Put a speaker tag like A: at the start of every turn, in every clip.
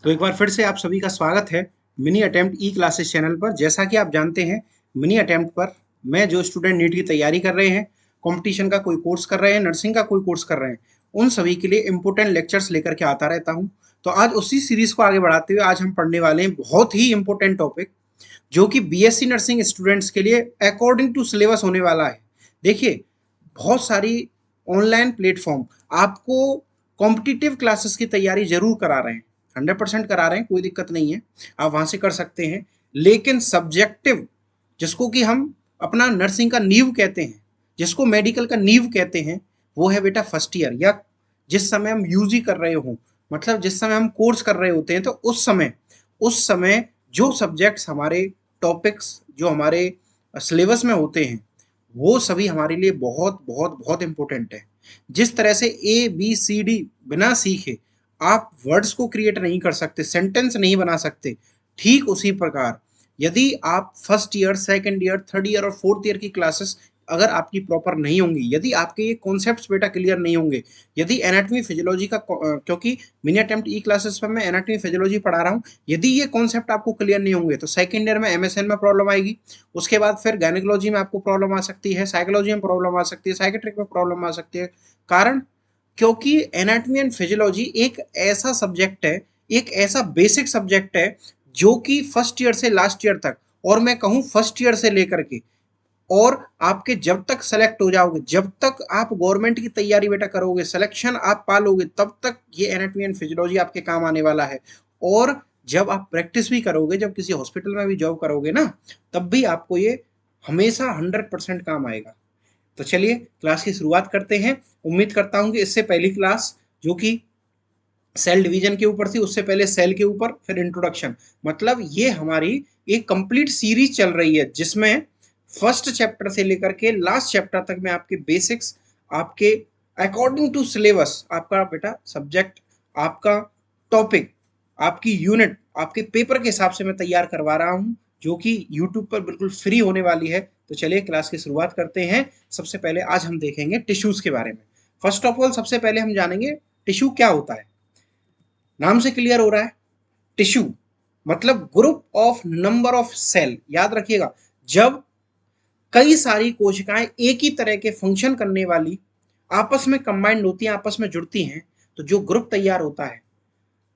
A: तो एक बार फिर से आप सभी का स्वागत है मिनी अटेम्प्ट ई क्लासेस चैनल पर। जैसा कि आप जानते हैं, मिनी अटेम्प्ट पर मैं जो स्टूडेंट नीट की तैयारी कर रहे हैं, कंपटीशन का कोई कोर्स कर रहे हैं, नर्सिंग का कोई कोर्स कर रहे हैं, उन सभी के लिए इंपॉर्टेंट लेक्चर्स लेकर के आता रहता हूं। तो आज उसी सीरीज को आगे बढ़ाते हुए आज हम पढ़ने वाले हैं बहुत ही इंपॉर्टेंट टॉपिक, जो कि बीएससी नर्सिंग स्टूडेंट्स के लिए अकॉर्डिंग टू सिलेबस होने वाला है। देखिए, बहुत सारी ऑनलाइन प्लेटफॉर्म आपको कॉम्पिटिटिव क्लासेस की तैयारी जरूर करा रहे हैं, 100% करा रहे हैं, कोई दिक्कत नहीं है, आप वहां से कर सकते हैं। लेकिन सब्जेक्टिव, जिसको कि हम अपना नर्सिंग का नींव कहते हैं, जिसको मेडिकल का नींव कहते हैं, वो है बेटा फर्स्ट ईयर, या जिस समय हम यूजी कर रहे हो, मतलब जिस समय हम कोर्स कर रहे होते हैं, तो उस समय जो सब्जेक्ट्स हमारे, टॉपिक्स जो हमारे सिलेबस में होते हैं, वो सभी हमारे लिए बहुत बहुत बहुत इंपॉर्टेंट है। जिस तरह से ए बी सी डी बिना सीखे आप वर्ड्स को क्रिएट नहीं कर सकते, सेंटेंस नहीं बना सकते, ठीक उसी प्रकार यदि आप first year, second year, third year और फोर्थ ईयर की क्लासेस अगर आपकी प्रॉपर नहीं होंगी, यदि आपके ये कॉन्सेप्ट्स बेटा क्लियर नहीं होंगे, यदि एनाटॉमी फिजियोलॉजी का, क्योंकि मिनी अटेम्प्ट ई क्लासेस पर मैं एनाटॉमी फिजियोलॉजी पढ़ा रहा हूँ, यदि ये कॉन्सेप्ट आपको क्लियर नहीं होंगे तो सेकंड ईयर में एमएसएन में प्रॉब्लम आएगी। उसके बाद फिर गायनेकोलॉजी में आपको प्रॉब्लम आ सकती है, साइकोलॉजी में प्रॉब्लम आ सकती है, साइकेट्रिक में प्रॉब्लम आ सकती है। कारण, क्योंकि एनाटॉमी एंड फिजियोलॉजी एक ऐसा सब्जेक्ट है, एक ऐसा बेसिक सब्जेक्ट है, जो कि फर्स्ट ईयर से लास्ट ईयर तक, और मैं कहूँ फर्स्ट ईयर से लेकर के और आपके जब तक सेलेक्ट हो जाओगे, जब तक आप गवर्नमेंट की तैयारी बेटा करोगे, सिलेक्शन आप पालोगे, तब तक ये एनाटॉमी एंड फिजियोलॉजी आपके काम आने वाला है। और जब आप प्रैक्टिस भी करोगे, जब किसी हॉस्पिटल में भी जॉब करोगे ना, तब भी आपको ये हमेशा 100% काम आएगा। तो चलिए क्लास की शुरुआत करते हैं। उम्मीद करता हूं कि इससे पहली क्लास, जो कि सेल डिवीजन के ऊपर थी, उससे पहले सेल के ऊपर, फिर इंट्रोडक्शन, मतलब ये हमारी एक कंप्लीट सीरीज चल रही है, जिसमें फर्स्ट चैप्टर से लेकर के लास्ट चैप्टर तक में आपके बेसिक्स, आपके अकॉर्डिंग टू सिलेबस, आपका बेटा सब्जेक्ट, आपका टॉपिक, आपकी यूनिट, आपके पेपर के हिसाब से मैं तैयार करवा रहा हूं, जो कि यूट्यूब पर बिल्कुल फ्री होने वाली है। तो चलिए क्लास की शुरुआत करते हैं। सबसे पहले आज हम देखेंगे टिश्यूज के बारे में। फर्स्ट ऑफ ऑल सबसे पहले हम जानेंगे टिश्यू क्या होता है। नाम से क्लियर हो रहा है, टिश्यू मतलब group of number of cell. याद रखिएगा, जब कई सारी कोशिकाएं एक ही तरह के फंक्शन करने वाली आपस में कंबाइंड होती हैं, आपस में जुड़ती हैं, तो जो ग्रुप तैयार होता है,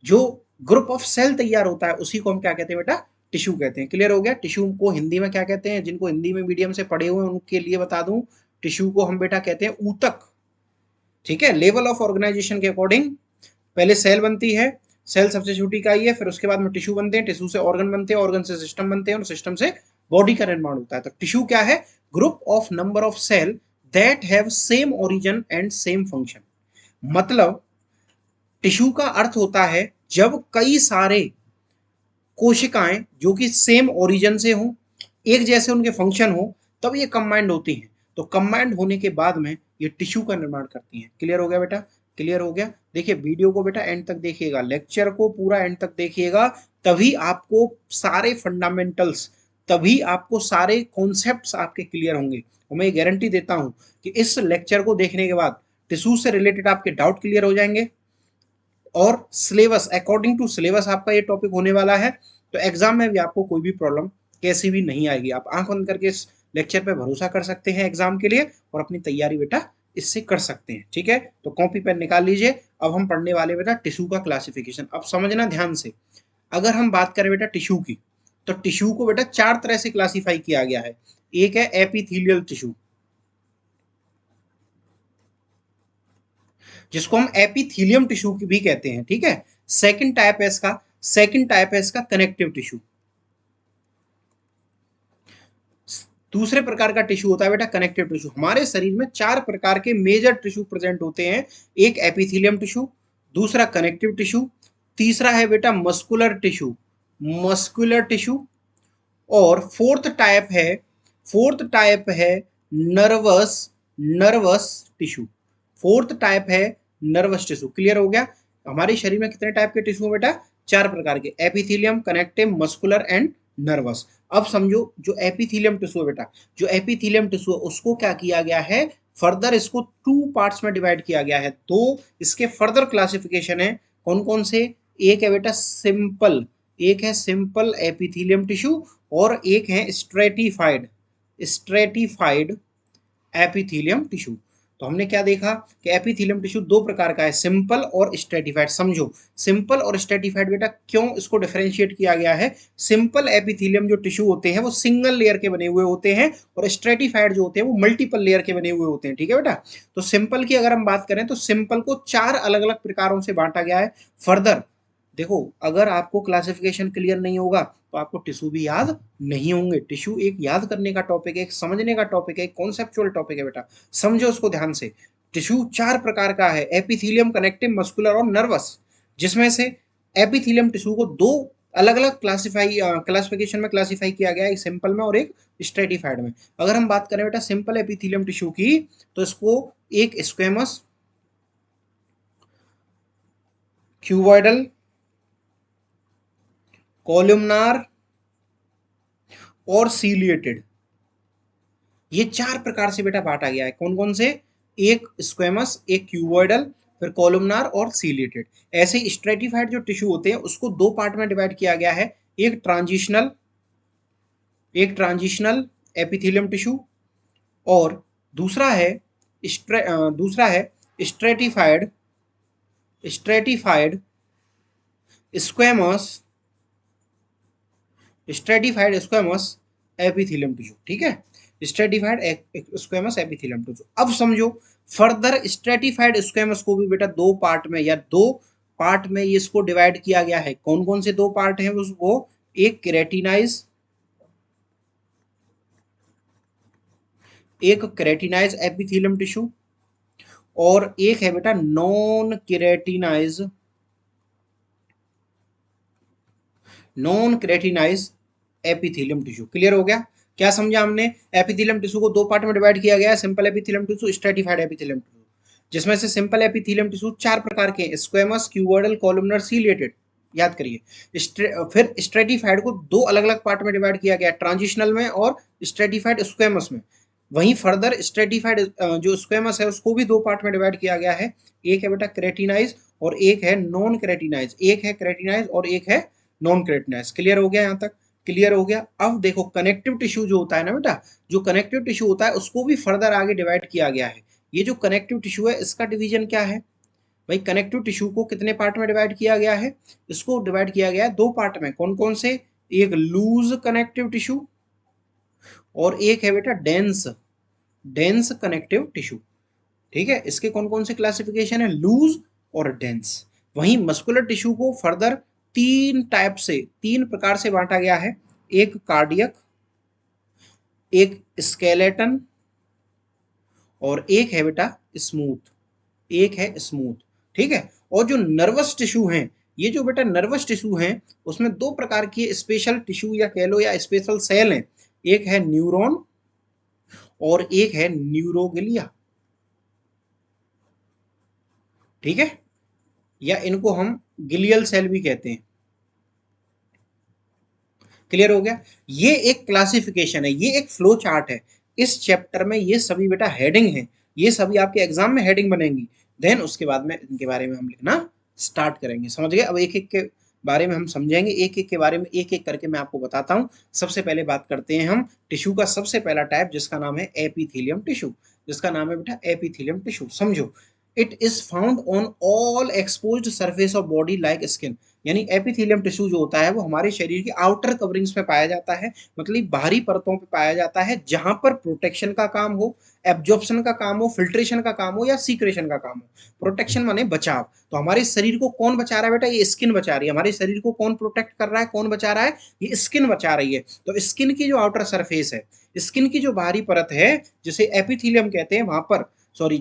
A: जो ग्रुप ऑफ सेल तैयार होता है, उसी को हम क्या कहते हैं बेटा, टिश्यू कहते हैं। क्लियर हो गया। टिश्यू को हिंदी में क्या कहते हैं, जिनको हिंदी में मीडियम से पढ़े हुए हैं उनके लिए बता दूं, टिश्यू को हम बेटा कहते हैं ऊतक। ठीक है, लेवल ऑफ ऑर्गेनाइजेशन के अकॉर्डिंग पहले सेल बनती है, सेल सबसे छोटी इकाई है, फिर उसके बाद में टिश्यू बनते हैं, टिश्यू से ऑर्गन बनते हैं, ऑर्गन से सिस्टम बनते हैं, और सिस्टम से बॉडी का निर्माण होता है। तो टिश्यू क्या है, group of number of cell that have same origin and same function. मतलब टिश्यू का अर्थ होता है जब कई सारे कोशिकाएं जो कि सेम ओरिजिन से हों, एक जैसे उनके फंक्शन हो, तब ये कंबाइंड होती हैं। तो कंबाइंड होने के बाद में ये टिश्यू का निर्माण करती हैं। क्लियर हो गया बेटा, क्लियर हो गया। देखिए वीडियो को बेटा एंड तक देखिएगा, लेक्चर को पूरा एंड तक देखिएगा, तभी आपको सारे फंडामेंटल्स, तभी आपको सारे कॉन्सेप्ट्स आपके क्लियर होंगे। और मैं गारंटी देता हूं कि इस लेक्चर को देखने के बाद टिश्यू से रिलेटेड आपके डाउट क्लियर हो जाएंगे, और सिलेबस, अकॉर्डिंग टू सिलेबस आपका ये टॉपिक होने वाला है। तो एग्जाम में भी आपको कोई भी प्रॉब्लम कैसी भी नहीं आएगी। आप आंख बंद करके इस लेक्चर पे भरोसा कर सकते हैं एग्जाम के लिए, और अपनी तैयारी बेटा इससे कर सकते हैं। ठीक है, तो कॉपी पेन निकाल लीजिए। अब हम पढ़ने वाले बेटा टिश्यू का क्लासिफिकेशन। अब समझना ध्यान से, अगर हम बात करें बेटा टिश्यू की, तो टिश्यू को बेटा चार तरह से क्लासीफाई किया गया है। एक है एपिथेलियल टिश्यू, जिसको हम एपिथीलियम टिश्यू भी कहते हैं। ठीक है, सेकंड टाइप है इसका, कनेक्टिव टिश्यू। दूसरे प्रकार का टिश्यू होता है बेटा कनेक्टिव टिश्यू। हमारे शरीर में चार प्रकार के मेजर टिश्यू प्रेजेंट होते हैं। एक एपिथेलियम टिश्यू, दूसरा कनेक्टिव टिश्यू, तीसरा है बेटा मस्कुलर टिश्यू, और फोर्थ टाइप है nervous nervous tissue. Fourth type है नर्वस टिश्यू। क्लियर हो गया। हमारे शरीर में कितने टाइप के टिश्यू बेटा, चार प्रकार के, epithelium, connective, muscular and nervous. अब समझो, जो एपिथेलियम टिश्यू है बेटा, जो एपिथेलियम टिश्यू है उसको क्या किया गया है, फर्दर इसको टू पार्ट्स में डिवाइड किया गया है। तो इसके फर्दर क्लासिफिकेशन है, कौन कौन से, एक है बेटा सिंपल, एक है सिंपल एपिथेलियम टिश्यू और एक है स्ट्रेटिफाइड, स्ट्रेटिफाइड एपिथेलियम टिश्यू। तो हमने क्या देखा कि एपिथेलियम टिश्यू दो प्रकार का है, सिंपल और स्ट्रेटिफाइड। समझो सिंपल और स्ट्रेटिफाइड बेटा क्यों इसको डिफरेंशिएट किया गया है। सिंपल एपिथेलियम जो टिश्यू होते हैं वो सिंगल लेयर के बने हुए होते हैं और स्ट्रेटिफाइड जो होते हैं वो मल्टीपल लेयर के बने हुए होते हैं। ठीक है बेटा। तो सिंपल की अगर हम बात करें तो सिंपल को चार अलग अलग प्रकारों से बांटा गया है। फर्दर देखो अगर आपको क्लासिफिकेशन क्लियर नहीं होगा तो आपको टिश्यू भी याद नहीं होंगे। टिश्यू एक याद करने का टॉपिक है, एक समझने का टॉपिक है, एक कॉन्सेप्चुअल टॉपिक है बेटा, समझो उसको ध्यान से। टिश्यू चार प्रकार का है, एपिथेलियम, कनेक्टिव, मस्कुलर और नर्वस, जिसमें से एपिथेलियम टिश्यू को दो अलग अलग क्लासिफिकेशन में क्लासिफाई किया गया है, एक सिंपल में और एक स्ट्रेटिफाइड में। अगर हम बात करें बेटा सिंपल एपिथेलियम टिश्यू की तो इसको एक स्क्वेमस, क्यूबॉइडल, कॉलमनार और सीलिएटेड, ये चार प्रकार से बेटा बांटा गया है। कौन कौन से, एक स्क्वेमस, एक क्यूबॉइडल, फिर कॉलमनार और सीलिएटेड। ऐसे स्ट्रेटिफाइड जो टिश्यू होते हैं उसको दो पार्ट में डिवाइड किया गया है, एक ट्रांजिशनल एपिथेलियम टिश्यू और दूसरा है stratified stratified squamous stratified squamous epithelium tissue. ठीक है, स्ट्रेटिफाइड स्क्वेमस एपिथेलियम टिश्यू। अब समझो फर्दर स्ट्रेटिफाइड स्क्वेमस को भी बेटा दो पार्ट में या दो पार्ट में इसको डिवाइड किया गया है। कौन कौन से दो पार्ट हैं वो, एक केराटिनाइज एपिथेलियम टिश्यू और एक है बेटा नॉन केराटिनाइज एपिथेलियम टिश्यू। क्लियर हो गया। क्या समझा हमने, एपिथेलियम टिश्यू को दो पार्ट में डिवाइड किया गया है, simple epithelium tissue, stratified epithelium tissue, जिसमें से सिंपल एपिथेलियम टिश्यू चार प्रकार के हैं, स्क्वेमस, क्यूबॉइडल, कॉलमनर, सीलिएटेड। याद करिए। फिर स्ट्रेटिफाइड को दो अलग अलग पार्ट में डिवाइड किया गया, ट्रांजिशनल में और स्ट्रेटिफाइड स्क्वेमस में। वहीं फर्दर स्ट्रेटिफाइड जो स्क्वेमस है उसको भी दो पार्ट में डिवाइड किया गया है, एक है बेटा क्रेटिनाइज और एक है नॉन क्रेटिनाइज, एक है क्रेटिनाइज और एक है नॉन क्रेटिनाइज। क्लियर हो गया, यहाँ तक क्लियर हो गया। अब देखो कनेक्टिव टिश्यू जो होता है ना बेटा, जो कनेक्टिव टिश्यू होता है उसको भी फर्दर आगे डिवाइड किया गया है। ये जो कनेक्टिव टिश्यू है इसका डिवीजन क्या है भाई, कनेक्टिव टिश्यू को कितने पार्ट में डिवाइड किया गया है, इसको डिवाइड किया गया है दो पार्ट में। कौन कौन से, एक लूज कनेक्टिव टिश्यू और एक है बेटा डेंस कनेक्टिव टिश्यू। ठीक है, इसके कौन कौन से क्लासिफिकेशन है, लूज और डेंस। वहीं मस्कुलर टिश्यू को फर्दर तीन प्रकार से बांटा गया है, एक कार्डियक, एक स्केलेटन और एक है बेटा स्मूथ। ठीक है, और जो नर्वस टिश्यू हैं, ये जो बेटा नर्वस टिश्यू हैं उसमें दो प्रकार की स्पेशल टिश्यू या कह लो या स्पेशल सेल हैं, एक है न्यूरॉन और एक है न्यूरोग्लिया। ठीक है, या इनको हम गिलियल सेल भी कहते हैं। क्लियर हो गया। ये एक क्लासिफिकेशन है, ये एक फ्लो चार्ट है। इस चैप्टर में ये सभी बेटा हेडिंग है, ये सभी आपके एग्जाम में हेडिंग बनेंगी। देन उसके बाद में इनके बारे में हम लिखना स्टार्ट करेंगे। समझ गए। अब एक एक के बारे में हम समझेंगे, एक एक के बारे में एक एक करके मैं आपको बताता हूँ। सबसे पहले बात करते हैं हम टिश्यू का सबसे पहला टाइप, जिसका नाम है एपिथेलियम टिश्यू। जिसका नाम है बेटा एपिथेलियम टिश्यू। समझो, it is found on all exposed surface of body like skin. यानी एपिथेलियम टिश्यू जो होता है वो हमारे शरीर की आउटर कवरिंग्स में पाया जाता है, मतलब बाहरी परतों पे पाया जाता है, जहां पर प्रोटेक्शन का काम हो, एब्जॉर्प्शन का काम हो, फिल्ट्रेशन का काम हो या सीक्रेशन का काम हो। प्रोटेक्शन माने बचाव। तो हमारे शरीर को कौन बचा रहा है बेटा, ये स्किन बचा रही है। हमारे शरीर को कौन प्रोटेक्ट कर रहा है, कौन बचा रहा है, ये स्किन बचा रही है। तो स्किन की जो आउटर सरफेस है, स्किन की जो बाहरी परत है, जिसे एपिथेलियम कहते हैं, वहां पर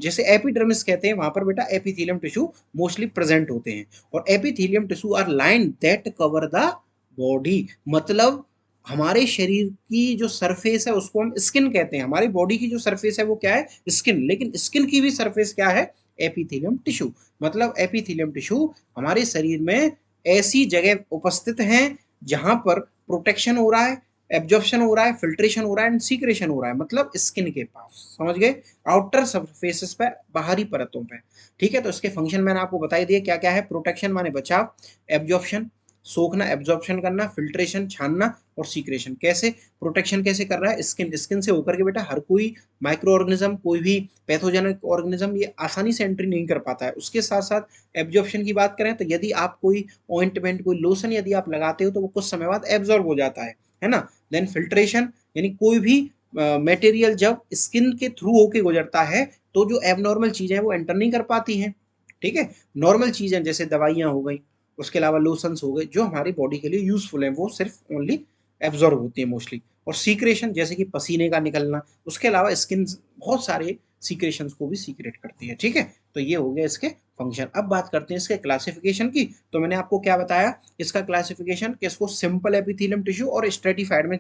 A: जैसे एपिडर्मिस कहते हैं, वहां पर बेटा एपिथेलियम टिश्यू मोस्टली प्रेजेंट होते हैं। और epithelium tissue are line that cover the body. मतलब हमारे शरीर की जो सरफेस है उसको हम स्किन कहते हैं। हमारी बॉडी की जो सरफेस है वो क्या है, स्किन। लेकिन स्किन की भी सरफेस क्या है, एपिथेलियम टिश्यू। मतलब एपिथेलियम टिश्यू हमारे शरीर में ऐसी जगह उपस्थित हैं जहां पर प्रोटेक्शन हो रहा है, एब्जॉर्प्शन हो रहा है, फिल्ट्रेशन हो रहा है एंड सीक्रेशन हो रहा है, मतलब स्किन के पास, समझ गए, आउटर सरफेसेस पे, बाहरी परतों पे। ठीक है, तो इसके फंक्शन मैंने आपको बता ही दिए क्या क्या है। प्रोटेक्शन माने बचाव, एब्जॉर्प्शन सोखना, एब्जॉर्प्शन करना, फिल्ट्रेशन छानना, और सीक्रेशन। कैसे प्रोटेक्शन कैसे कर रहा है, स्किन से होकर के बेटा हर कोई माइक्रो ऑर्गेनिज्म, कोई भी पैथोजेनिक ऑर्गेनिज्म ये आसानी से एंट्री नहीं कर पाता है। उसके साथ साथ एब्जॉर्प्शन की बात करें तो यदि आप कोई ऑइंटमेंट, कोई लोशन यदि आप लगाते हो तो वो कुछ समय बाद एब्जॉर्ब हो जाता है ना। देन फिल्ट्रेशन, यानी कोई भी मटेरियल जब स्किन के थ्रू होके गुजरता है तो जो एबनॉर्मल चीजें हैं वो एंटर नहीं कर पाती हैं। ठीक है, नॉर्मल चीजें जैसे दवाइयां हो गई, उसके अलावा लोशंस हो गए, जो हमारी बॉडी के लिए यूजफुल है, वो सिर्फ ओनली एब्जॉर्ब होती है मोस्टली। और सीक्रेशन जैसे कि पसीने का निकलना, उसके अलावा स्किन बहुत सारे सीक्रेशंस को भी सीक्रेट करती है। ठीक है, तो ये हो गया इसके फंक्शन। अब बात करते हैं इसके क्लासिफिकेशन की। तो मैंने आपको क्या बताया इसका क्लासिफिकेशन, कि इसको सिंपल एपिथेलियम टिश्यू और स्ट्रेटिफाइड में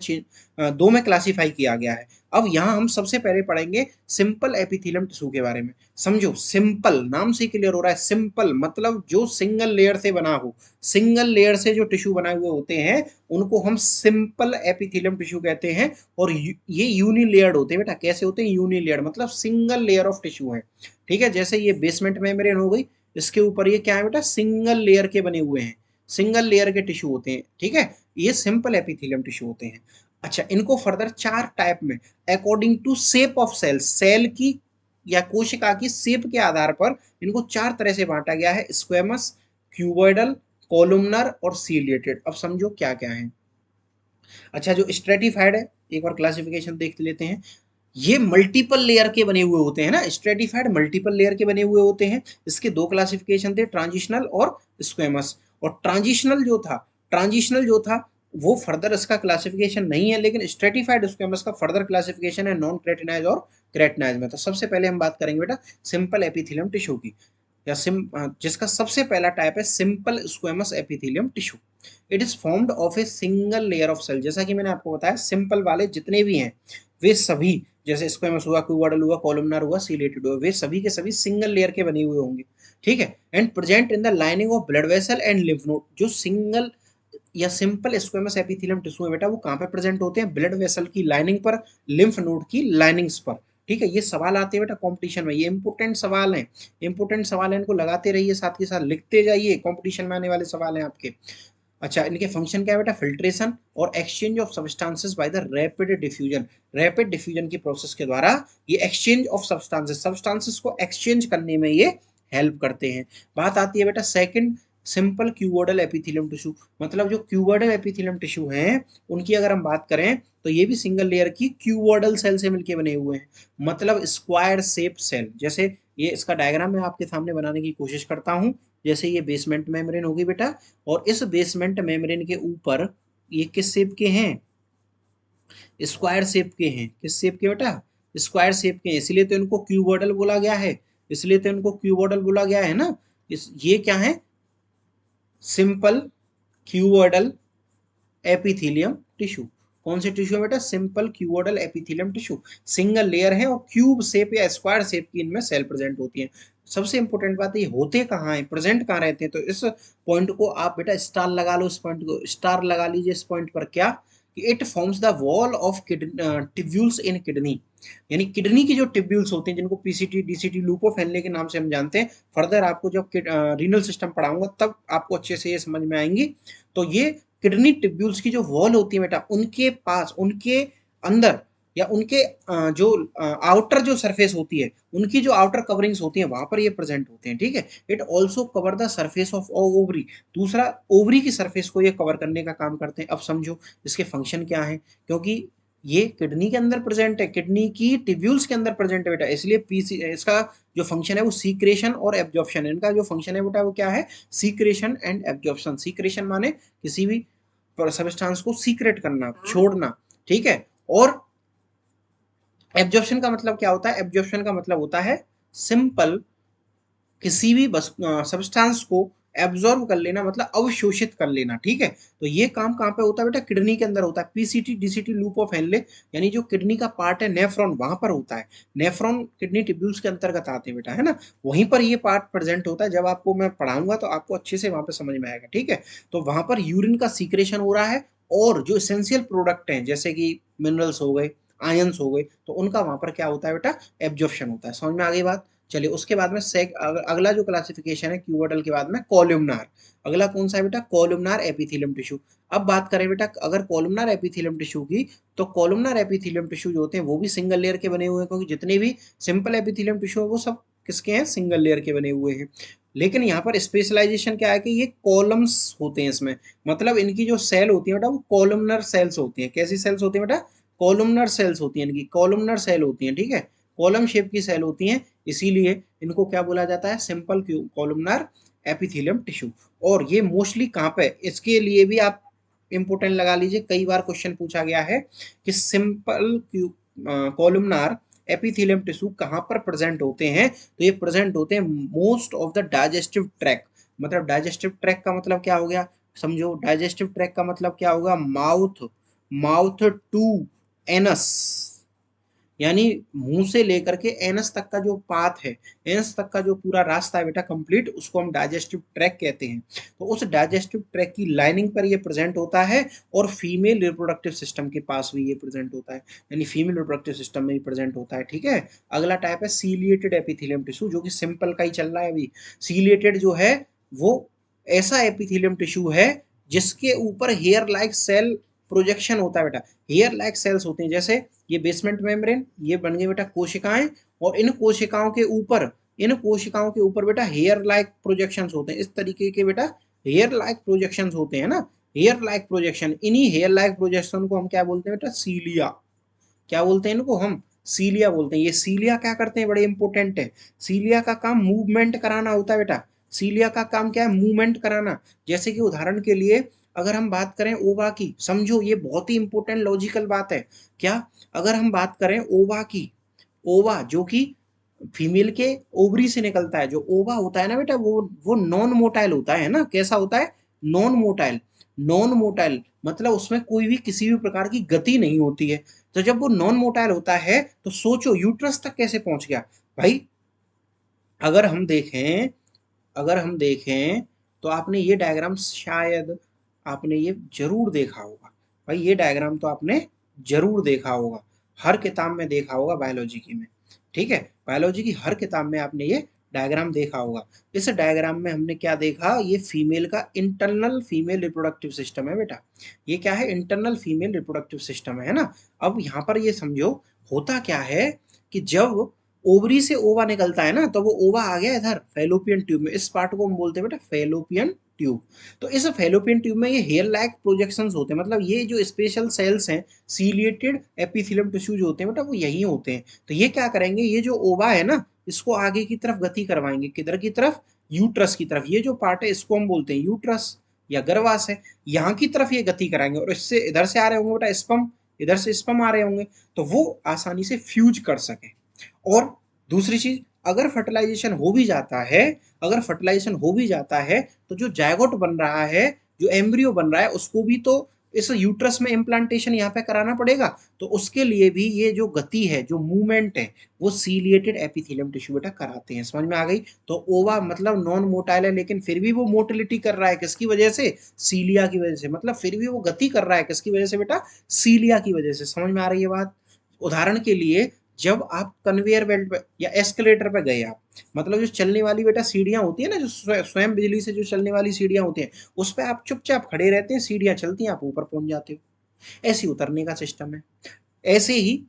A: दो में क्लासिफाई किया गया है। अब यहाँ हम सबसे पहले पढ़ेंगे सिंपल एपिथेलियम टिश्यू के बारे में। समझो, सिंपल नाम से क्लियर हो रहा है, सिंपल मतलब जो सिंगल लेयर से बना हो, सिंगल लेयर से जो टिश्यू बनाए हुए होते हैं उनको हम सिंपल एपिथेलियम टिश्यू कहते हैं। और ये यूनिलेयर्ड होते हैं बेटा। कैसे होते हैं, यूनिलेयर्ड मतलब सिंगल लेयर ऑफ टिश्यू है। ठीक है, जैसे ये बेसमेंट मेम्ब्रेन हो गई, इसके ऊपर ये क्या है बेटा, सिंगल लेयर के बने हुए हैं, सिंगल लेयर के टिश्यू होते हैं। ठीक है, ये सिंपल एपिथेलियम टिश्यू होते हैं। अच्छा, इनको फर्दर चार टाइप में according to shape of cell, cell की या कोशिका की शेप के आधार पर इनको चार तरह से बांटा गया है, स्क्वेमस, क्यूबॉइडल, कोलुमनर और सीलिएटेड। अब समझो क्या क्या है। अच्छा, जो स्ट्रेटिफाइड है, एक बार क्लासिफिकेशन देख लेते हैं। ये मल्टीपल लेयर के बने हुए होते हैं ना, स्ट्रेटिफाइड मल्टीपल लेयर के बने हुए होते हैं। इसके दो क्लासिफिकेशन थे, ट्रांजिशनल और स्क्वेमस। और ट्रांजिशनल जो था वो फर्दर इसका क्लासिफिकेशन नहीं है, लेकिन स्ट्रेटिफाइड स्क्वेमस का फर्दर क्लासिफिकेशन है नॉन क्रेटिनाइज और क्रेटिनाइज में। तो सबसे पहले हम बात करेंगे बेटा सिंपल एपिथेलियम टिश्यू की, या जिसका सबसे पहला टाइप है simple squamous epithelium tissue. It is formed of a single layer of cell. जैसा कि मैंने आपको बताया, सिंपल वाले जितने भी हैं वे सभी, जैसे स्क्वेमस हुआ, क्यूबॉइडल हुआ, कॉलमनर हुआ, सीलेटेड हुआ, वे सभी के सभी सिंगल लेयर के बने हुए होंगे। ठीक है, and present in the lining of blood vessel and lymph node. जो सिंगल या सिंपल स्क्वेमस एपिथेलियम टिश्यू है बेटा, वो कहाँ पे प्रेजेंट होते हैं, ब्लड वेसल की लाइनिंग पर, लिम्फ नोड की लाइनिंग्स पर। ठीक है, ये सवाल आते हैं बेटा कंपटीशन में, ये इंपोर्टेंट सवाल हैं, इंपोर्टेंट सवाल है, इनको लगाते रहिए, साथ के साथ लिखते जाइए, कंपटीशन में आने वाले सवाल हैं आपके। अच्छा, इनके फंक्शन क्या है बेटा, फिल्ट्रेशन और exchange of substances by the rapid diffusion. Rapid diffusion की प्रोसेस के द्वारा ये एक्सचेंज ऑफ सब्सटेंसेस को एक्सचेंज करने में ये हेल्प करते हैं। बात आती है बेटा second, simple cuboidal epithelium tissue. मतलब जो क्यूबॉइडल एपिथेलियम टिश्यू हैं उनकी अगर हम बात करें तो ये भी सिंगल लेयर की क्यूबॉइडल सेल से मिलकर बने हुए हैं, मतलब स्क्वायर शेप सेल। जैसे ये इसका डायग्राम मैं आपके सामने बनाने की कोशिश करता हूँ। जैसे ये बेसमेंट मेम्ब्रेन होगी बेटा, और इस बेसमेंट मेम्ब्रेन के ऊपर ये किस शेप के हैं, स्क्वायर शेप के हैं। किस शेप के बेटा, स्क्वायर शेप के हैं, इसलिए तो इनको क्यूबॉइडल बोला गया है, इसलिए तो इनको क्यूबॉइडल बोला गया है ना। ये क्या है, सिंपल क्यूबॉइडल एपिथेलियम टिश्यू। कौन से टिश्यू है बेटा, simple cuboidal epithelium tissue. Single layer है और क्यूब शेप या स्क्वायर शेप की इनमें सेल प्रेजेंट होती है। सबसे इंपॉर्टेंट बात है, ये होते कहाँ हैं, प्रेजेंट कहाँ रहते हैं। तो इस पॉइंट को आप बेटा स्टार लगा लो, इस पॉइंट को स्टार लगा लीजिए इस पॉइंट पर। क्या कि it forms the wall of tubules in kidney. यानी किडनी की जो टिब्यूल्स होते हैं, जिनको पीसीटी डीसीटी लूपोफेनले के नाम से हम जानते हैं, फर्दर आपको जब रीनल सिस्टम पढ़ाऊंगा तब आपको अच्छे से ये समझ में आएंगी। तो ये किडनी टिब्यूल्स की जो वॉल होती है बेटा, उनके पास, उनके अंदर या उनके जो आउटर जो सरफेस होती है, उनकी जो आउटर कवरिंग्स होती है, वहां पर ये प्रेजेंट होते हैं। ठीक है, it also cover the surface of ovary. दूसरा, ओवरी की सरफेस को ये कवर करने का काम करते हैं। अब समझो इसके फंक्शन क्या है, क्योंकि ये किडनी के अंदर प्रेजेंट है, किडनी की टिब्यूल्स के अंदर प्रेजेंट है बेटा, इसलिए पीसी इसका जो फंक्शन है वो सीक्रेशन और एब्जॉर्प्शन है। इनका जो फंक्शन है बेटा वो क्या है, सीक्रेशन एंड एब्जॉर्प्शन। सीक्रेशन माने किसी भी सब्सटेंस को सीक्रेट करना, छोड़ना। ठीक है, और एब्जॉर्प्शन का मतलब क्या होता है, एब्जॉर्प्शन का मतलब होता है सिंपल किसी भी सब्सटेंस को एब्जॉर्ब कर लेना मतलब अवशोषित कर लेना, ठीक है। तो ये काम कहाँ पे होता है बेटा, किडनी के अंदर होता है। PCT DCT loop of Henle यानी जो किडनी का पार्ट है नेफ्रॉन, वहां पर होता है। नेफ्रॉन किडनी ट्यूब्यूल्स के अंतर्गत आते हैं बेटा, है ना, वहीं पर ये पार्ट प्रेजेंट होता है। जब आपको मैं पढ़ाऊंगा तो आपको अच्छे से वहां पे समझ में आएगा, ठीक है। तो वहां पर यूरिन का सीक्रेशन हो रहा है और जो इसेंशियल प्रोडक्ट हैं जैसे कि मिनरल्स हो गए, आयंस हो गए, तो उनका वहां पर क्या होता है बेटा, एब्जॉर्प्शन होता है। समझ में आ गई बात। चलिए उसके बाद में अगला जो क्लासिफिकेशन है क्यूबोइडल के बाद में कॉलमनार। अगला कौन सा है बेटा, कॉलमनार एपिथेलियम टिश्यू। अब बात करें बेटा अगर कॉलमनार एपिथेलियम टिश्यू की, तो कॉलमनार एपिथेलियम टिश्यू जो होते हैं वो भी सिंगल लेयर के बने हुए हैं, क्योंकि जितने भी सिंपल एपिथेलियम टिश्यू है वो सब किसके हैं, सिंगल लेयर के बने हुए हैं। लेकिन यहाँ पर स्पेशलाइजेशन क्या है कि ये कॉलम्स होते हैं इसमें, मतलब इनकी जो सेल होती है बेटा वो कॉलमनर सेल्स होती हैं। कैसी सेल्स होती हैं बेटा, कॉलमनर सेल्स होती हैं, इनकी कॉलमनर सेल होती हैं, ठीक है, कॉलम शेप की सेल होती हैं, इसीलिए इनको क्या बोला जाता है, सिंपल कॉलमनर एपिथेलियम टिश्यू। और ये मोस्टली कहाँ पे, इसके लिए भी आप इंपोर्टेंट लगा लीजिए, कई बार क्वेश्चन पूछा गया है कि सिंपल कॉलमनार एपिथेलियम टिश्यू कहाँ पर प्रेजेंट होते हैं, तो ये प्रेजेंट होते हैं most of the digestive track. मतलब डाइजेस्टिव ट्रैक का मतलब क्या हो गया, समझो डाइजेस्टिव ट्रैक का मतलब क्या होगा, माउथ, माउथ टू एनस, यानी मुंह से लेकर के एनस तक का जो पाथ है, एनस तक का जो पूरा रास्ता है बेटा कंप्लीट, उसको हम डाइजेस्टिव ट्रैक कहते हैं। तो उस डाइजेस्टिव ट्रैक की लाइनिंग पर ये प्रेजेंट होता है और फीमेल रिप्रोडक्टिव सिस्टम के पास भी ये प्रेजेंट होता है, यानी फीमेल रिप्रोडक्टिव सिस्टम में भी प्रेजेंट होता है, ठीक है। अगला टाइप है सीलिएटेड एपिथेलियम टिश्यू, जो कि सिंपल का ही चल रहा है अभी। सीलिएटेड जो है वो ऐसा एपिथेलियम टिश्यू है जिसके ऊपर हेयर लाइक सेल प्रोजेक्शन होता है बेटा। हेयर लाइक सेल्स होते हैं, जैसे ये बेसमेंट मेम्ब्रेन, ये बन गई बेटा कोशिकाएं, और इन कोशिकाओं के ऊपर बेटा हेयर लाइक प्रोजेक्शंस होते हैं, इस तरीके के बेटा हेयर लाइक प्रोजेक्शंस होते हैं ना, हेयर लाइक प्रोजेक्शन। इन्हीं हेयर लाइक प्रोजेक्शन को हम क्या बोलते हैं बेटा, सीलिया। क्या बोलते हैं इनको हम, सीलिया बोलते हैं। ये सीलिया क्या करते हैं, बड़े इंपॉर्टेंट है। सीलिया का काम मूवमेंट कराना होता है बेटा। सीलिया का काम क्या है, मूवमेंट कराना। जैसे कि उदाहरण के लिए अगर हम बात करें ओवा की, समझो ये बहुत ही इंपॉर्टेंट लॉजिकल बात है। क्या, अगर हम बात करें ओवा की, ओवा जो कि फीमेल के ओवरी से निकलता है, जो ओवा होता है ना बेटा वो नॉन मोटाइल होता है ना, कैसा होता है, नॉन मोटाइल। नॉन मोटाइल मतलब उसमें कोई भी किसी भी प्रकार की गति नहीं होती है। तो जब वो नॉन मोटाइल होता है तो सोचो यूट्रस तक कैसे पहुंच गया भाई। अगर हम देखें, अगर हम देखें तो आपने ये डायग्राम शायद आपने ये जरूर देखा होगा भाई, ये डायग्राम तो आपने जरूर देखा होगा, हर किताब में देखा होगा बायोलॉजी की में, ठीक है। बायोलॉजी की हर किताब में आपने ये डायग्राम देखा होगा। इस डायग्राम में हमने क्या देखा, ये फीमेल का इंटरनल फीमेल रिप्रोडक्टिव सिस्टम है बेटा। ये क्या है, इंटरनल फीमेल रिप्रोडक्टिव सिस्टम है ना। अब यहाँ पर ये समझो होता क्या है कि जब ओवरी से ओवा निकलता है ना, तो वो ओवा आ गया इधर फेलोपियन ट्यूब में, इस पार्ट को हम बोलते हैं बेटा फेलोपियन ट्यूब। तो इस फेलोपियन ट्यूब में ये हेयर लाइक प्रोजेक्शंस होते हैं, मतलब ये जो स्पेशल सेल्स हैं सीलिएटेड एपिथेलियम टिश्यू जो होते हैं बेटा वो यही होते हैं। तो ये क्या करेंगे, ये जो ओवा है ना इसको आगे की तरफ गति करवाएंगे, किधर की तरफ, यूट्रस की तरफ। ये जो पार्ट है इसको हम बोलते हैं यूट्रस या गर्भाशय, यहाँ की तरफ ये गति कराएंगे, और इससे इधर से आ रहे होंगे बेटा स्पर्म, इधर से स्पर्म आ रहे होंगे, तो वो आसानी से फ्यूज कर सके। और दूसरी चीज, अगर फर्टिलाइजेशन हो भी जाता है, अगर फर्टिलाइजेशन हो भी जाता है तो जो जायगोट बन रहा है, जो एम्ब्रियो बन रहा है, उसको भी तो इस यूट्रस में इम्प्लांटेशन यहाँ पे कराना पड़ेगा। तो उसके लिए भी ये जो गति है, जो मूवमेंट है, वो सीलिएटेड एपिथेलियम टिश्यू बेटा कराते हैं। समझ में आ गई। तो ओवा मतलब नॉन मोटाइल है, लेकिन फिर भी वो मोटिलिटी कर रहा है, किसकी वजह से, सीलिया की वजह से। मतलब फिर भी वो गति कर रहा है किसकी वजह से बेटा, सीलिया की वजह से। समझ में आ रही है बात। उदाहरण के लिए जब आप कन्वेयर बेल्ट पे या एस्केलेटर पे गए आप, मतलब जो चलने वाली बेटा सीढ़ियां होती है ना, जो स्वयं बिजली से जो चलने वाली सीढ़ियां होती हैं, उस पे आप चुपचाप खड़े रहते हैं, सीढ़ियां चलती हैं, आप ऊपर पहुंच जाते हो। ऐसे उतरने का सिस्टम है। ऐसे ही,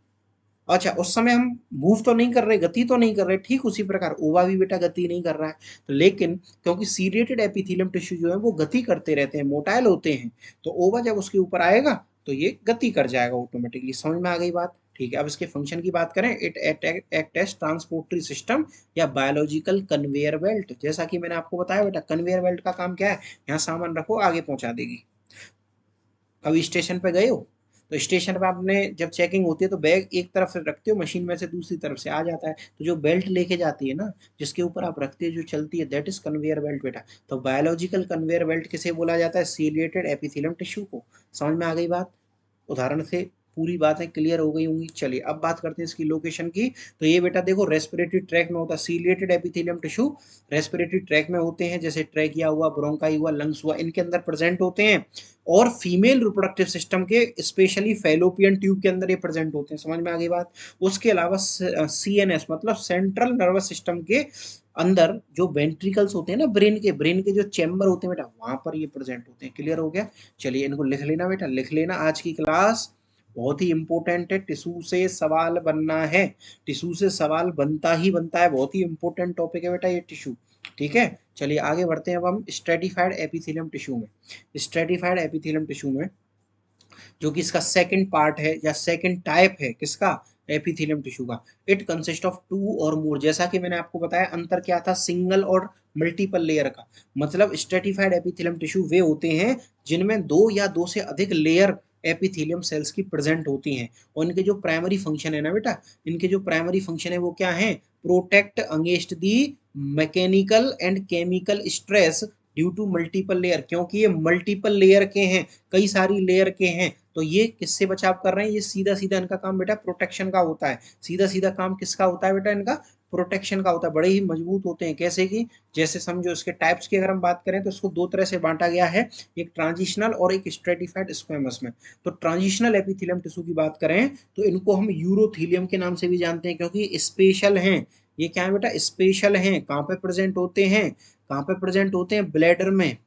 A: अच्छा उस समय हम मूव तो नहीं कर रहे, गति तो नहीं कर रहे, ठीक उसी प्रकार ओवा भी बेटा गति नहीं कर रहा है। तो लेकिन क्योंकि सीरिएटेड एपिथेलियम टिश्यू जो है वो गति करते रहते हैं, मोटाइल होते हैं, तो ओवा जब उसके ऊपर आएगा तो ये गति कर जाएगा ऑटोमेटिकली। समझ में आ गई बात, ठीक है। अब इसके फंक्शन की बात करें, इट एक्ट एज ट्रांसपोर्टरी सिस्टम या बायोलॉजिकल कन्वेयर बेल्ट। जैसा कि मैंने आपको बताया बेटा, कन्वेयर बेल्ट का काम क्या है, यहाँ सामान रखो आगे पहुंचा देगी। कभी स्टेशन पे गए हो, तो स्टेशन पे आपने जब चेकिंग होती है तो बैग एक तरफ से रखते हो, मशीन में से दूसरी तरफ से आ जाता है, तो जो बेल्ट लेके जाती है ना, जिसके ऊपर आप रखते हो, जो चलती है, दैट इज कन्वेयर बेल्ट बेटा। तो बायोलॉजिकल कन्वेयर बेल्ट किसे बोला जाता है? सीलिएटेड एपिथेलियम टिश्यू को। समझ में आ गई बात? उदाहरण से पूरी बातें क्लियर हो गई होंगी। चलिए अब बात करते हैं इसकी लोकेशन की। तो ये बेटा देखो रेस्पिरेटरी ट्रैक में होता है, ciliated epithelium tissue respiratory tract में होते हैं, जैसे ट्रैकिया हुआ, ब्रोंकाई हुआ, लंग्स हुआ, इनके अंदर प्रेजेंट होते हैं। और फीमेल रिप्रोडक्टिव सिस्टम के स्पेशली फैलोपियन ट्यूब के अंदर ये प्रेजेंट होते हैं। समझ में आ गई बात? उसके अलावा सीएनएस मतलब सेंट्रल नर्वस सिस्टम के अंदर जो वेंट्रिकल्स होते हैं ना, ब्रेन के जो चैम्बर होते हैं बेटा, वहां पर ये प्रेजेंट होते हैं। क्लियर हो गया? चलिए इनको लिख लेना बेटा, लिख लेना। आज की क्लास बहुत ही इंपॉर्टेंट है, टिश्यू से सवाल बनना है, टिश्यू से सवाल बनता ही बनता है, बहुत ही इंपॉर्टेंट टॉपिक है बेटा ये टिश्यू। ठीक है, चलिए आगे बढ़ते हैं अब हम स्ट्रेटिफाइड एपिथेलियम टिश्यू में। स्ट्रेटिफाइड एपिथेलियम टिश्यू में जो कि इसका सेकंड पार्ट है या सेकंड टाइप है, किसका? एपिथेलियम टिश्यू का। इट कंसिस्ट ऑफ टू और मोर, जैसा कि मैंने आपको बताया अंतर क्या था सिंगल और मल्टीपल लेयर का। मतलब स्ट्रेटिफाइड एपिथेलियम टिश्यू वे होते हैं जिनमें दो या दो से अधिक लेयर एपिथेलियम सेल्स की प्रेजेंट होती हैं। और इनके जो प्राइमरी फंक्शन है ना बेटा, इनके जो प्राइमरी फंक्शन है वो क्या है? Protect against the mechanical and chemical stress due to multiple layer. क्योंकि ये मल्टीपल लेयर के हैं, कई सारी लेयर के हैं, तो ये किससे बचाव कर रहे हैं? ये सीधा सीधा इनका काम बेटा प्रोटेक्शन का होता है। सीधा सीधा काम किसका होता है बेटा? इनका प्रोटेक्शन का होता है। बड़े ही मजबूत होते हैं। कैसे कि जैसे समझो इसके टाइप्स की अगर हम बात करें तो इसको दो तरह से बांटा गया है, एक ट्रांजिशनल और एक स्ट्रेटिफाइड स्क्वेमस में। तो ट्रांजिशनल एपिथेलियम टिश्यू की बात करें तो इनको हम यूरोथीलियम के नाम से भी जानते हैं, क्योंकि स्पेशल हैं। ये क्या है बेटा? स्पेशल हैं। कहाँ पे प्रेजेंट होते हैं? कहाँ पे प्रेजेंट होते हैं? ब्लैडर में।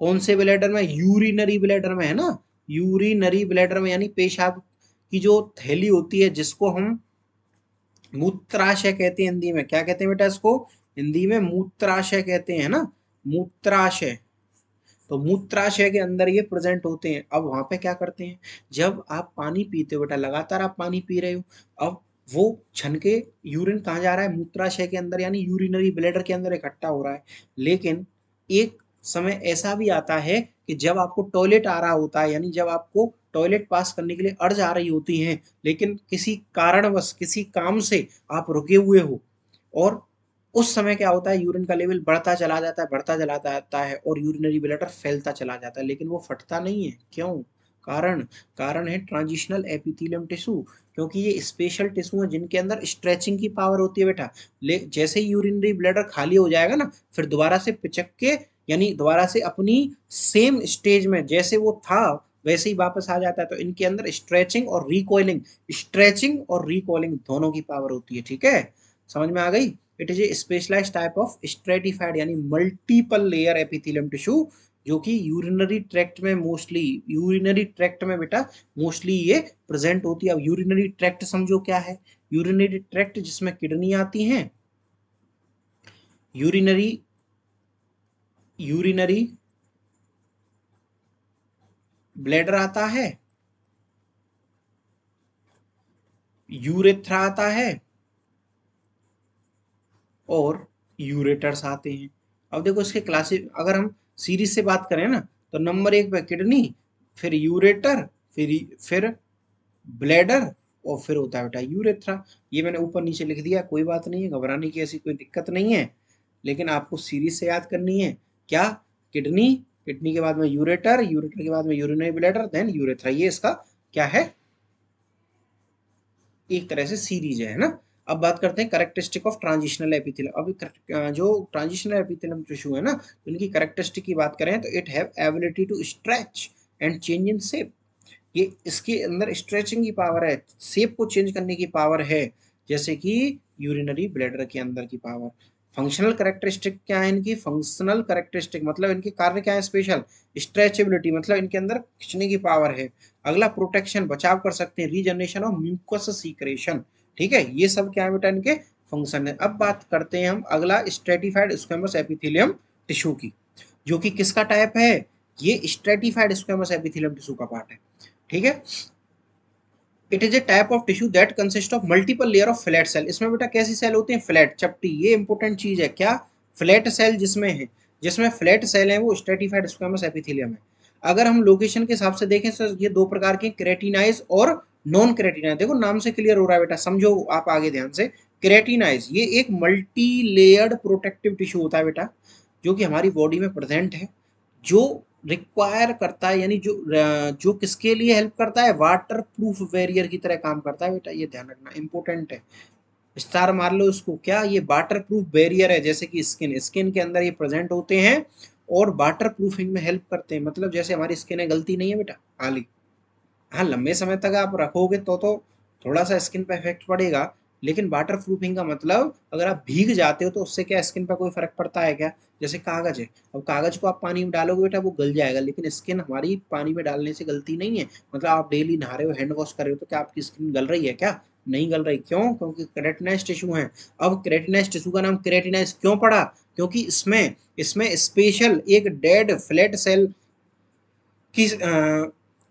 A: कौन से ब्लैडर में? यूरिनरी ब्लैडर में, है ना? यूरिनरी ब्लैडर में, यानी पेशाब की जो थैली होती है, जिसको हम मूत्राशय कहते हैं हिंदी में। क्या कहते हैं बेटा इसको? हिंदी में मूत्राशय कहते हैं ना, मूत्राशय। तो मूत्राशय के अंदर ये प्रेजेंट होते हैं। अब वहां पे क्या करते हैं? जब आप पानी पीते हो बेटा, लगातार आप पानी पी रहे हो, अब वो छन के यूरिन कहाँ जा रहा है? मूत्राशय के अंदर, यानी यूरिनरी ब्लैडर के अंदर इकट्ठा हो रहा है। लेकिन एक समय ऐसा भी आता है कि जब आपको टॉयलेट आ रहा होता है, यानी जब आपको टॉयलेट पास करने के लिए अर्ज आ रही होती है, लेकिन किसी कारणवश, किसी काम से आप रुके हुए हो, और उस समय क्या होता है? यूरिन का लेवल बढ़ता चला जाता है, बढ़ता चला जाता है, और यूरिनरी ब्लैडर फैलता चला जाता है, लेकिन वो फटता नहीं है। क्यों? कारण कारण है ट्रांजिशनल एपिथेलियम टिश्यू। क्योंकि ये स्पेशल टिश्यू है जिनके अंदर स्ट्रेचिंग की पावर होती है बेटा। जैसे ही यूरिनरी ब्लैडर खाली हो जाएगा ना, फिर दोबारा से पिचक के, यानी दोबारा से अपनी सेम स्टेज में जैसे वो था वैसे ही वापस आ जाता है। तो इनके अंदर स्ट्रेचिंग और रिकॉइलिंग दोनों की पावर होती है। ठीक है, समझ में आ गई? It is a specialized type of stratified यानी मल्टीपल लेयर एपिथेलियम टिश्यू, जो कि यूरिनरी ट्रैक्ट में बेटा मोस्टली ये प्रेजेंट होती है। अब यूरिनरी ट्रैक्ट समझो क्या है? यूरिनरी ट्रैक्ट जिसमें किडनी आती हैं, यूरिनरी यूरिनरी ब्लैडर आता है, यूरेथ्रा आता है, और यूरेटर्स आते हैं। अब देखो इसके क्लासिक अगर हम सीरीज से बात करें ना, तो नंबर एक पे किडनी, फिर यूरेटर, फिर ब्लैडर, और फिर होता है बेटा यूरेथ्रा। ये मैंने ऊपर नीचे लिख दिया, कोई बात नहीं है, घबराने की ऐसी कोई दिक्कत नहीं है, लेकिन आपको सीरीज से याद करनी है। क्या? किडनी, किडनी के बाद में यूरेटर, यूरेटर के बाद में यूरिनरी ब्लैडर, देन यूरेथ्रा। ये इसका क्या है? एक तरह से सीरीज है ना। अब बात करते हैं कैरेक्टरिस्टिक ऑफ ट्रांजिशनल एपिथेलियम। अब जो ट्रांजिशनल एपिथेलियम टिश्यू है ना, तो इनकी कैरेक्टरिस्टिक की बात करें तो it have ability to stretch and change in shape. ये इसके अंदर स्ट्रेचिंग की पावर है, शेप को चेंज करने की पावर है, जैसे कि यूरिनरी ब्लैडर के अंदर की पावर। फंक्शनल कैरेक्टरिस्टिक क्या है इनकी? फंक्शनल कैरेक्टरिस्टिक मतलब इनके कार्य क्या है? स्पेशल स्ट्रेचेबिलिटी मतलब इनके अंदर खींचने की पावर है। अगला प्रोटेक्शन, बचाव कर सकते हैं, रीजनरेशन और म्यूकस सीक्रेशन। ठीक है, ये सब क्या है बेटा इनके फंक्शन है। अब बात करते हैं हम अगला स्ट्रेटिफाइड स्क्वेमस एपिथेलियम टिश्यू की, जो कि किसका टाइप है? ये स्ट्रेटिफाइड स्क्वेमस एपिथेलियम टिश्यू का पार्ट है। ठीक है, it is A type of tissue that consist of multiple layer of flat cell. इसमें बेटा कैसी सेल होती है? फ्लैट, चपटी। ये इंपॉर्टेंट चीज है। क्या? फ्लैट सेल जिसमें है, जिसमें फ्लैट सेल है वो स्ट्रेटिफाइड स्क्वेमस एपिथेलियम है। अगर हम लोकेशन के हिसाब से देखें सर, ये दो प्रकार के, केराटिनाइज और नॉन केराटिनाइज। देखो नाम से क्लियर हो रहा है बेटा, समझो आप आगे ध्यान से। केराटिनाइज ये एक मल्टी लेयर्ड प्रोटेक्टिव टिश्यू होता है बेटा, जो कि हमारी बॉडी में प्रेजेंट है, जो रिक्वायर करता है, यानी जो किसके लिए हेल्प करता है, वाटर प्रूफ बैरियर की तरह काम करता है बेटा, ये ध्यान रखना इंपॉर्टेंट है। स्टार मार लो उसको, क्या ये वाटर प्रूफ बैरियर है, जैसे कि स्किन के अंदर ये प्रेजेंट होते हैं और वाटर प्रूफिंग में हेल्प करते हैं। मतलब जैसे हमारी स्किन है, गलती नहीं है बेटा हाली, हाँ लंबे समय तक आप रखोगे तो थोड़ा सा स्किन पे इफेक्ट पड़ेगा, लेकिन वाटर प्रूफिंग का मतलब अगर आप भीग जाते हो तो उससे क्या स्किन पर कोई फर्क पड़ता है क्या? जैसे कागज है, अब कागज को आप पानी में डालोगे बेटा वो गल जाएगा, लेकिन स्किन हमारी पानी में डालने से गलती नहीं है। मतलब आप डेली नहा रहे हो, हैंड वॉश कर रहे हो, तो क्या आपकी स्किन गल रही है क्या? नहीं गल रही। क्यों? क्योंकि केराटिनाइज टिश्यू है। अब केराटिनाइज टिश्यू का नाम केराटिनाइज क्यों पड़ा? क्योंकि इसमें इसमें स्पेशल एक डेड फ्लैट सेल की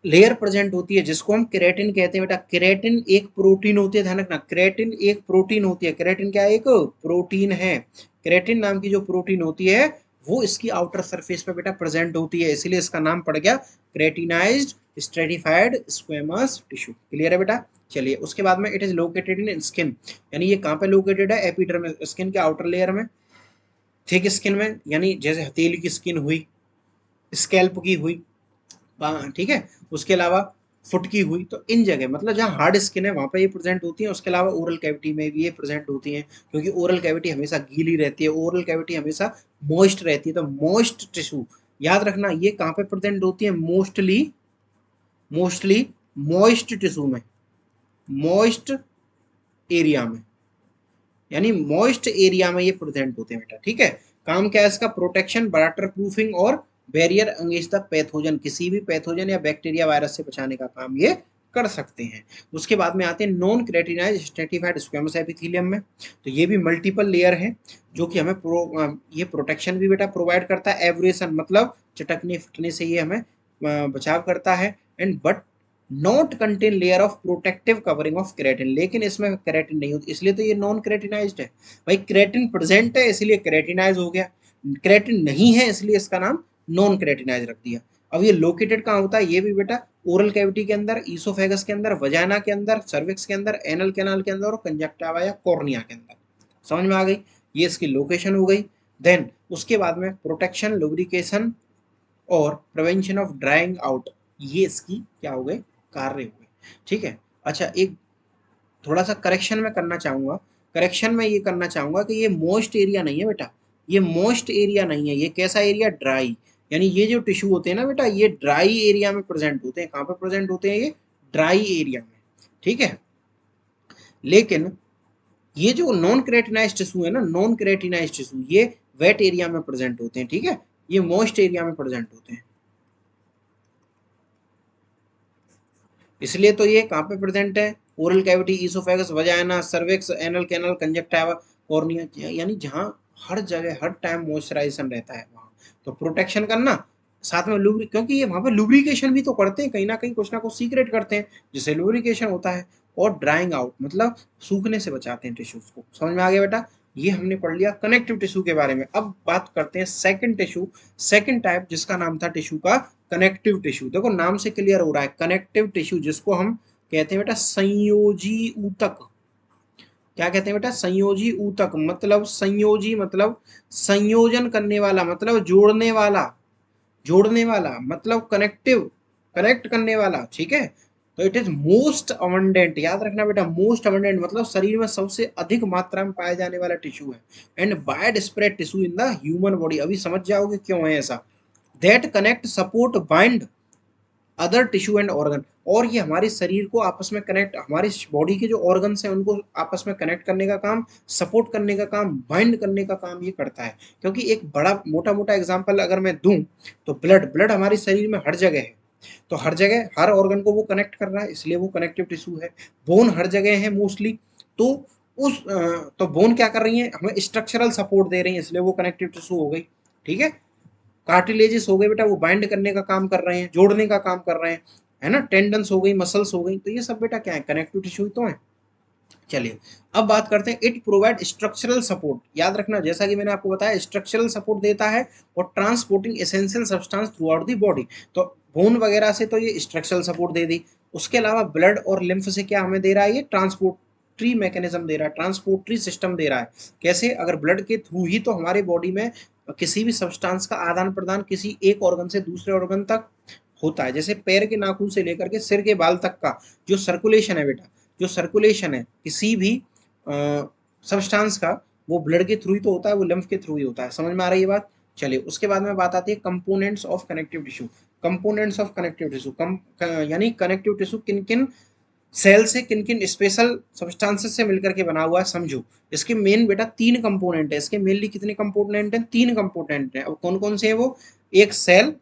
A: लेयर प्रेजेंट होती है, जिसको हम केराटिन कहते हैं बेटा। केराटिन एक प्रोटीन होती है, ध्यान रखना, केराटिन एक प्रोटीन होती है। केराटिन क्या है? एक प्रोटीन है। केराटिन नाम की जो प्रोटीन होती है वो इसकी आउटर सरफेस पे बेटा प्रेजेंट होती है, इसलिए इसका नाम पड़ गया keratinized stratified squamous tissue. Clear है बेटा? चलिए, उसके बाद में it is located in skin, यानी ये कहाँ पे लोकेटेड है? एपिडर्मिस, स्किन के आउटर लेयर में, थिक स्किन में, यानी जैसे हथेली की स्किन हुई, स्कैल्प की हुई, ठीक है, उसके अलावा फुट की हुई, तो इन जगह मतलब जहाँ हार्ड स्किन है वहां पे ये प्रेजेंट होती है। उसके अलावा ओरल कैविटी में भी ये प्रेजेंट होती हैं, क्योंकि ओरल कैविटी हमेशा गीली रहती है, ओरल कैविटी हमेशा मॉइस्ट रहती है, तो मॉइस्ट टिश्यू याद रखना ये कहाँ पे प्रेजेंट होती है? मोस्टली मोस्टली मॉइस्ट टिश्यू में, मॉइस्ट एरिया में, यानी मॉइस्ट एरिया में ये प्रेजेंट होते हैं बेटा। ठीक है, काम क्या है इसका? प्रोटेक्शन, वाटर प्रूफिंग और बैरियर अगेंस्ट द पैथोजन, किसी भी पैथोजन या बैक्टीरिया वायरस से बचाने का काम ये कर सकते हैं। उसके बाद में आते हैं नॉन केराटिनाइज स्ट्रेटिफाइड स्क्वेमस एपिथेलियम में, तो ये भी मल्टीपल लेयर है, जो कि हमें ये प्रोटेक्शन भी बेटा प्रोवाइड करता है, एब्रेशन मतलब चटकने फटने से ये हमें बचाव करता है, and but not contain layer of protective covering of keratin, लेकिन इसमें केराटिन नहीं होती, इसलिए तो ये नॉन केराटिनाइज्ड है। भाई केराटिन प्रेजेंट है इसलिए केराटिनाइज हो गया, केराटिन नहीं है इसलिए इसका नाम नॉन केराटिनाइज रख दिया। अब ये लोकेटेड कहाँ होता है? ये भी बेटा ओरल कैविटी के अंदर, ईसोफेगस के अंदर, वजाइना के अंदर, सर्विक्स के अंदर, एनल कैनाल के अंदर और कंजक्टिवा या कॉर्निया के अंदर। समझ में आ गई? ये इसकी लोकेशन हो गई। देन उसके बाद में प्रोटेक्शन, लुब्रिकेशन और प्रिवेंशन ऑफ ड्राइंग आउट, ये इसकी क्या हो गए? कार्य हो गए। ठीक है, अच्छा एक थोड़ा सा करेक्शन में करना चाहूंगा, करेक्शन में ये करना चाहूंगा कि ये मोस्ट एरिया नहीं है बेटा, ये मोस्ट एरिया नहीं है, ये कैसा एरिया? ड्राई, यानी ये जो टिश्यू होते हैं ना बेटा, ये ड्राई एरिया में प्रेजेंट होते हैं। कहाँ पे प्रेजेंट होते हैं? ये ड्राई एरिया में। ठीक है, लेकिन ये जो नॉन क्रेटिनाइज टिश्यू है ना, नॉन क्रेटिनाइज टिश्यू ये वेट एरिया में प्रेजेंट होते हैं। ठीक है, ये मोस्ट एरिया में प्रेजेंट होते हैं, इसलिए तो ये कहाँ पे प्रेजेंट है? Oral cavity, oesophagus, vagina, cervix, anal canal, conjunctiva, cornea, यानी जहाँ हर जगह हर टाइम मॉइस्चराइजेशन रहता है वहाँ, तो प्रोटेक्शन करना, साथ में लुब्री, क्योंकि ये वहाँ पे लुब्रिकेशन भी तो करते हैं, कहीं ना कुछ सीक्रेट करते हैं, जिससे लुब्रिकेशन होता है। और ड्राइंग आउट मतलब सूखने से बचाते हैं टिश्यूज को। समझ में आ गया बेटा? ये हमने पढ़ लिया कनेक्टिव टिश्यू के बारे में। अब बात करते हैं सेकंड टिश्यू, सेकंड टाइप, जिसका नाम था टिश्यू का कनेक्टिव टिश्यू। देखो नाम से क्लियर हो रहा है, कनेक्टिव टिश्यू, जिसको हम कहते हैं बेटा संयोजी ऊतक। क्या कहते हैं बेटा? संयोजी ऊतक, मतलब संयोजी मतलब संयोजन करने वाला, मतलब जोड़ने वाला, जोड़ने वाला मतलब कनेक्टिव, कनेक्ट करने वाला। ठीक है, तो इट इज मोस्ट अबंडेंट, याद रखना बेटा, मोस्ट अबंडेंट मतलब शरीर में सबसे अधिक मात्रा में पाया जाने वाला टिश्यू है, and wide spread tissue in the human body. अभी समझ जाओगे क्यों है ऐसा। That connect, support, bind other tissue and organ, और ये हमारे शरीर को आपस में कनेक्ट, हमारी बॉडी के जो ऑर्गन्स हैं उनको आपस में कनेक्ट करने का काम, सपोर्ट करने का काम, बाइंड करने का काम ये करता है। क्योंकि एक बड़ा मोटा मोटा एग्जांपल अगर मैं दूं, तो ब्लड, ब्लड हमारे शरीर में हर जगह है, तो हर जगह हर ऑर्गन को वो कनेक्ट कर रहा है, इसलिए वो कनेक्टिव टिश्यू है। बोन हर जगह है मोस्टली, तो तो बोन क्या कर रही है? हमें स्ट्रक्चरल सपोर्ट दे रही है, इसलिए वो कनेक्टिव टिश्यू हो गई। ठीक है, कार्टिलेजेस हो गए बेटा, वो बाइंड करने का काम कर रहे हैं, जोड़ने का काम कर रहे हैं, है ना। टेंडन्स हो गई, मसल्स हो गई, तो ये सब बेटा क्या है? कनेक्टिव टिश्यू तो है। चलिए, अब बात करते हैं इट प्रोवाइड स्ट्रक्चरल सपोर्ट। याद रखना, जैसा कि मैंने आपको बताया, स्ट्रक्चरल सपोर्ट देता है और transporting essential substance through out the body. तो बोन वगैरह से तो ये स्ट्रक्चरल सपोर्ट दे दी। उसके अलावा ब्लड और लिम्फ से क्या हमें दे रहा है, ये ट्रांसपोर्टरी मैकेनिज्म दे रहा है, ट्रांसपोर्टरी सिस्टम दे रहा है। कैसे, अगर ब्लड के थ्रू ही तो हमारे बॉडी में किसी भी सब्सटेंस का आदान प्रदान किसी एक ऑर्गन से दूसरे ऑर्गन तक होता है। जैसे पैर के नाखून से लेकर के सिर के बाल तक का जो सर्कुलेशन है बेटा, जो सर्कुलेशन है किसी भी सब्सटेंस का, वो ब्लड के थ्रू ही तो होता है, वो लिम्फ के थ्रू ही होता है। समझ में आ रही है बात? चलिए, उसके बाद में बात आती है components of connective tissue. Components of connective tissue यानी कनेक्टिव टिश्यू किन किन सेल से, किन किन स्पेशल सब्सटेंसेस से मिलकर के बना हुआ है, समझो। इसके मेन बेटा 3 कंपोनेंट है। इसके मेनली कितने कंपोनेंट हैं? 3 कंपोनेंट हैं। अब कौन कौन से हैं वो? एक सेल,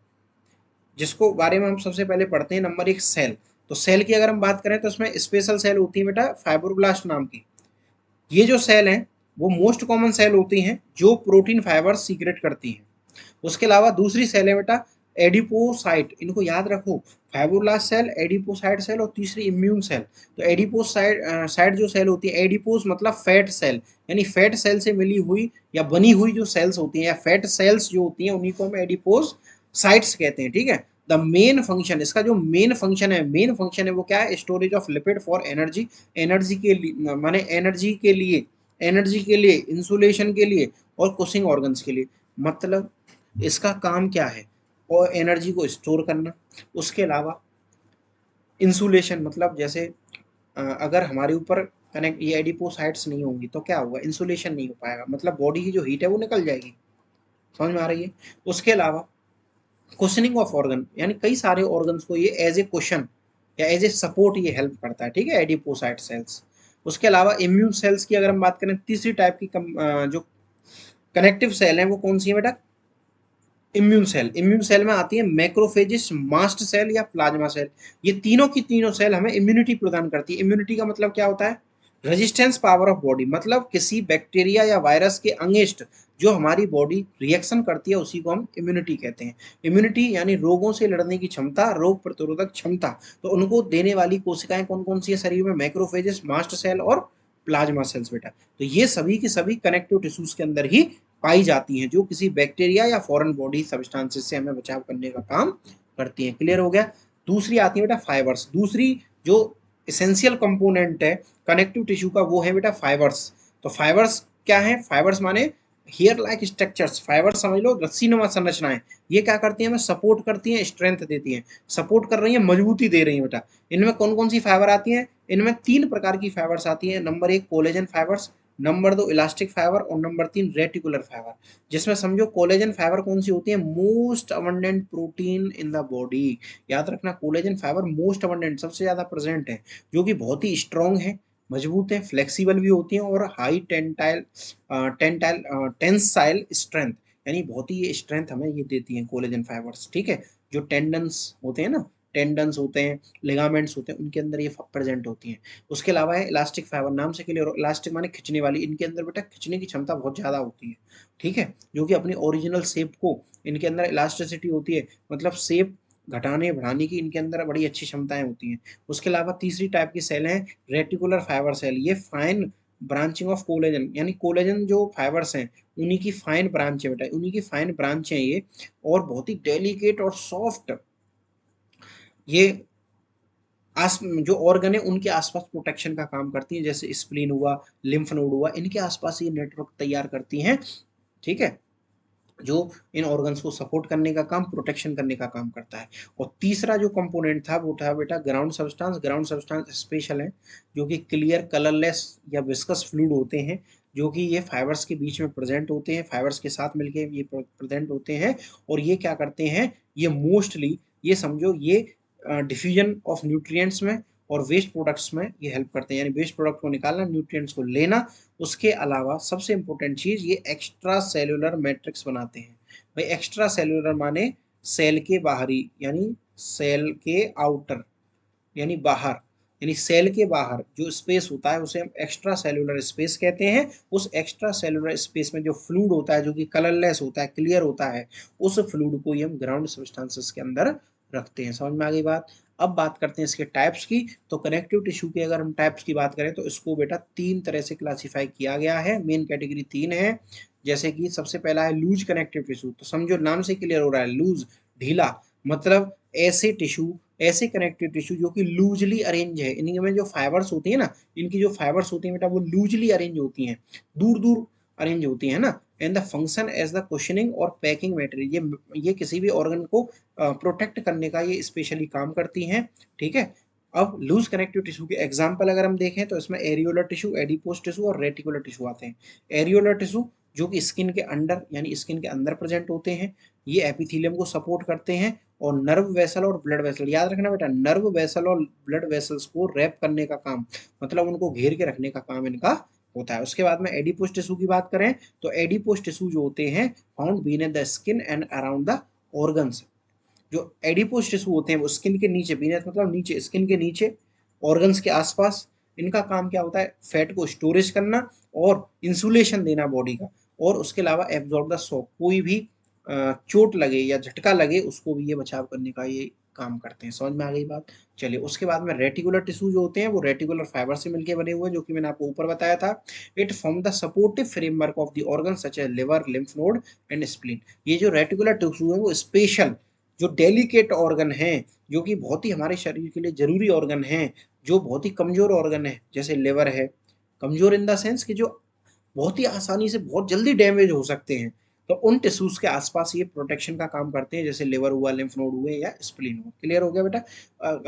A: जिसको बारे में हम सबसे पहले पढ़ते हैं, नंबर 1 सेल। तो सेल की अगर हम बात करें तो उसमें स्पेशल सेल होती है बेटा फाइब्रोब्लास्ट नाम की। ये जो सेल हैं वो मोस्ट कॉमन सेल होती हैं जो प्रोटीन फाइबर सीक्रेट करती हैं। उसके अलावा दूसरी सेल है बेटा एडिपोसाइट, इनको याद रखो, फाइब्रोब्लास्ट सेल, एडिपोसाइट सेल और तीसरी इम्यून सेल। तो एडिपोसाइट साइट जो सेल होती है, एडिपोस मतलब फैट सेल, यानी फैट सेल से मिली हुई या बनी हुई जो सेल्स होती हैं या फैट सेल्स जो होती हैं उन्हीं को हम एडिपोस साइट्स कहते हैं। ठीक है। द मेन फंक्शन, इसका जो मेन फंक्शन है, मेन फंक्शन है वो क्या है? Storage of lipid for energy, energy के लिए माने एनर्जी के लिए, एनर्जी के लिए, इंसुलेशन के लिए और कुशिंग ऑर्गन्स के लिए। मतलब इसका काम क्या है? और एनर्जी को स्टोर करना। उसके अलावा इंसुलेशन, मतलब जैसे अगर हमारे ऊपर कनेक्ट ये एडिपोसाइट्स नहीं होंगी तो क्या होगा? इंसुलेशन नहीं हो पाएगा, मतलब बॉडी की जो हीट है वो निकल जाएगी। समझ में आ रही है? उसके अलावा क्वेश्चनिंग ऑफ ऑर्गन, यानी कई सारे ऑर्गन्स को ये एज ए क्वेश्चन या एज ए सपोर्ट ये हेल्प करता है। ठीक है, एडिपोसाइट सेल्स। उसके अलावा इम्यून सेल्स की अगर हम बात करें, तीसरी टाइप की जो कनेक्टिव सेल है वो कौन सी है बेटा? Immune cell. इम्यून सेल में आती है मैक्रोफेजिस, मास्ट सेल या प्लाज्मा सेल। ये तीनों की तीनों सेल हमें इम्यूनिटी प्रदान करती है। इम्यूनिटी का मतलब क्या होता है? रेजिस्टेंस पावर ऑफ बॉडी, मतलब किसी बैक्टीरिया या वायरस के अगेंस्ट जो हमारी बॉडी रिएक्शन करती है उसी को हम इम्यूनिटी कहते हैं। इम्यूनिटी यानी रोगों से लड़ने की क्षमता, रोग प्रतिरोधक क्षमता। तो उनको देने वाली कोशिकाएं कौन कौन सी है शरीर में? मैक्रोफेजिस, मास्ट सेल और प्लाज्मा सेल्स बेटा। तो ये सभी की सभी कनेक्टिव टिश्यूज के अंदर ही पाई जाती हैं, जो किसी बैक्टीरिया या फॉरेन बॉडी सब्सटेंसेस से हमें बचाव करने का काम करती हैं। क्लियर हो गया? दूसरी आती है बेटा फाइबर्स। दूसरी जो एसेंशियल कंपोनेंट है कनेक्टिव टिश्यू का वो है बेटा फाइबर्स। तो फाइबर्स क्या है? फाइबर्स माने हेयर लाइक स्ट्रक्चर्स। फाइबर समझ लो रस्सी नुमा संरचनाएं। ये क्या करती हैं? हमें सपोर्ट करती हैं, स्ट्रेंथ देती हैं, सपोर्ट कर रही हैं, मजबूती दे रही हैं बेटा। इनमें कौन कौन सी फाइबर आती हैं? इनमें 3 प्रकार की फाइबर्स आती हैं। Number 1 collagen fibres, number 2 elastic fibre और नंबर 3 रेटिकुलर फाइबर। जिसमें समझो कोलेजन फाइबर कौन सी होती है? Most abundant protein in the body. याद रखना, कोलेजन फाइबर मोस्ट अबंडेंट, सबसे ज्यादा प्रेजेंट है, जो कि बहुत ही स्ट्रॉन्ग है, मजबूत है, फ्लेक्सिबल भी होती हैं और हाई टेंसाइल स्ट्रेंथ, यानी बहुत ही ये स्ट्रेंथ हमें ये देती है कोलेजन फाइबर्स। ठीक है। जो टेंडन्स होते हैं ना, टेंडन्स होते हैं, लिगामेंट्स होते हैं, उनके अंदर ये प्रेजेंट होती हैं। उसके अलावा है इलास्टिक फाइबर, नाम से क्लियर हो, इलास्टिक माने खिंचने वाली। इनके अंदर बेटा खिंचने की क्षमता बहुत ज्यादा होती है। ठीक है, जो कि अपनी ओरिजिनल शेप को, इनके अंदर इलास्टिसिटी होती है, मतलब शेप घटाने बढ़ाने की इनके अंदर बड़ी अच्छी क्षमताएं होती हैं। उसके अलावा तीसरी टाइप की सेल है रेटिकुलर फाइबर सेल। ये फाइन ब्रांचिंग ऑफ कोलेजन, यानी कोलेजन जो फाइबर्स हैं उन्हीं की फाइन ब्रांच है बेटा, उन्हीं की फाइन ब्रांच है ये, और बहुत ही डेलिकेट और सॉफ्ट ये जो ऑर्गन है उनके आसपास प्रोटेक्शन का काम करती है। जैसे स्प्लीन हुआ, लिम्फ नोड हुआ, इनके आसपास ये नेटवर्क तैयार करती हैं। ठीक है, जो इन ऑर्गन्स को सपोर्ट करने का काम, प्रोटेक्शन करने का काम करता है। और तीसरा जो कंपोनेंट था वो था बेटा ground substance. Ground substance special है, जो कि क्लियर कलरलेस या विस्कस फ्लूइड होते हैं, जो कि ये फाइबर्स के बीच में प्रेजेंट होते हैं, फाइबर्स के साथ मिलके ये प्रेजेंट होते हैं। और ये क्या करते हैं? ये मोस्टली, ये समझो, ये डिफ्यूजन ऑफ न्यूट्रिएंट्स में और वेस्ट प्रोडक्ट्स में ये हेल्प करते हैं, यानी वेस्ट प्रोडक्ट को निकालना, न्यूट्रिएंट्स को लेना। उसके अलावा सबसे इंपॉर्टेंट चीज, ये एक्स्ट्रा सेल्यूलर मैट्रिक्स बनाते हैं। भाई एक्स्ट्रा सेल्यूलर माने सेल के बाहरी, यानी सेल के आउटर, यानी बाहर, यानी सेल के बाहर जो स्पेस होता है उसे हम एक्स्ट्रा सेल्यूलर स्पेस कहते हैं। उस एक्स्ट्रा सेल्यूलर स्पेस में जो फ्लूइड होता है, जो कि कलरलेस होता है, क्लियर होता है, उस फ्लूइड को ही हम ग्राउंड सब्सटेंसेस के अंदर रखते हैं। समझ में आ गई बात? अब बात करते हैं इसके टाइप्स की। तो कनेक्टिव टिश्यू के अगर हम टाइप्स की बात करें तो इसको बेटा 3 तरह से क्लासिफाई किया गया है। मेन कैटेगरी 3 है। जैसे कि सबसे पहला है लूज कनेक्टिव टिश्यू। तो समझो नाम से क्लियर हो रहा है, लूज ढीला, मतलब ऐसे टिश्यू, ऐसे कनेक्टिव टिश्यू जो कि लूजली अरेंज है, इनमें जो फाइबर्स होती है ना, इनकी जो फाइबर्स होती है बेटा वो लूजली अरेंज होती हैं, दूर दूर अरेंज होती है ना, and the function as the cushioning और पैकिंग मटेरियल, ये किसी भी ऑर्गन को प्रोटेक्ट करने का ये स्पेशली काम करती हैं, ठीक है। अब लूज कनेक्टिव टिश्यू के एग्जांपल अगर हम देखें तो इसमें एरियोलर टिश्यू, एडिपोस टिश्यू और रेटिकुलर टिश्यू आते हैं। एरियोलर टिश्यू जो कि स्किन के अंडर यानी स्किन के अंदर प्रेजेंट होते हैं, ये एपिथेलियम को सपोर्ट करते हैं, और नर्व वेसल और ब्लड वेसल, याद रखना बेटा, नर्व वेसल और ब्लड वेसल्स को रैप करने का काम, मतलब उनको घेर के रखने का काम इनका होता है। उसके बाद में एडिपोस टिश्यू की बात करें तो एडिपोस टिश्यू जो होते हैं found beneath the skin and around the organs. जो एडिपोस टिश्यू होते हैं वो स्किन के नीचे, बीनेथ मतलब नीचे, स्किन के नीचे, ऑर्गन्स के आसपास, इनका काम क्या होता है, फैट को स्टोरेज करना और इंसुलेशन देना बॉडी का, और उसके अलावा एब्जॉर्ब द शॉक, कोई भी चोट लगे या झटका लगे उसको भी ये बचाव करने का ये काम करते हैं। समझ में आ गई बात। चलिए उसके बाद में रेटिकुलर टिश्यू जो होते हैं वो रेटिकुलर फाइबर से मिलकर बने हुए हैं, जो कि मैंने आपको ऊपर बताया था। It form the supportive framework of the organ such as liver, lymph node and spleen. ये जो रेटिकुलर टिश्यू है वो स्पेशल जो डेलिकेट ऑर्गन है, जो कि बहुत ही हमारे शरीर के लिए जरूरी ऑर्गन है, जो बहुत ही कमजोर ऑर्गन है, जैसे लिवर है, कमजोर इन द सेंस कि जो बहुत ही आसानी से बहुत जल्दी डैमेज हो सकते हैं, तो उन टिश्यूज के आसपास ये प्रोटेक्शन का काम करते हैं, जैसे लिवर हुआ, लिम्फ नोड हुए या स्प्लीन हुआ। क्लियर हो गया बेटा।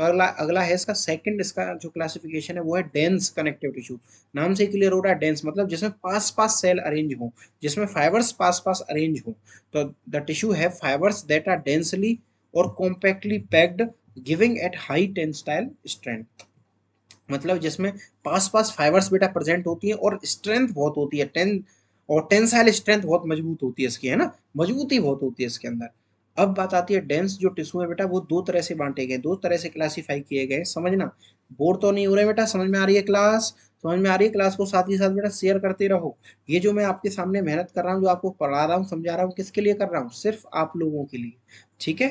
A: अगला अगला है इसका सेकंड, इसका जो क्लासिफिकेशन है वो है डेंस कनेक्टिव टिश्यू। नाम से क्लियर हो रहा है डेंस मतलब जिसमें पास पास सेल अरेंज हो, जिसमें फाइबर्स पास पास अरेंज हो। तो द टिश्यू है फाइबर्स दैट आर डेंसली और compactly packed, giving at high tensile strength. मतलब जिसमें पास पास फाइबर्स बेटा प्रेजेंट होती है और स्ट्रेंथ बहुत होती है, टेंसाइल स्ट्रेंथ बहुत मजबूत होती है इसकी, है ना, मजबूती बहुत होती है इसके अंदर। अब बात आती है डेंस जो टिश्यू है बेटा वो दो तरह से बांटे गए, दो तरह से क्लासीफाई किए गए, समझना। बोर तो नहीं हो रहे बेटा, समझ में आ रही है क्लास, समझ में आ रही है क्लास को साथ ही साथ बेटा शेयर करते रहो। ये जो मैं आपके सामने मेहनत कर रहा हूँ, जो आपको पढ़ा रहा हूँ, समझा रहा हूँ, किसके लिए कर रहा हूँ, सिर्फ आप लोगों के लिए, ठीक है।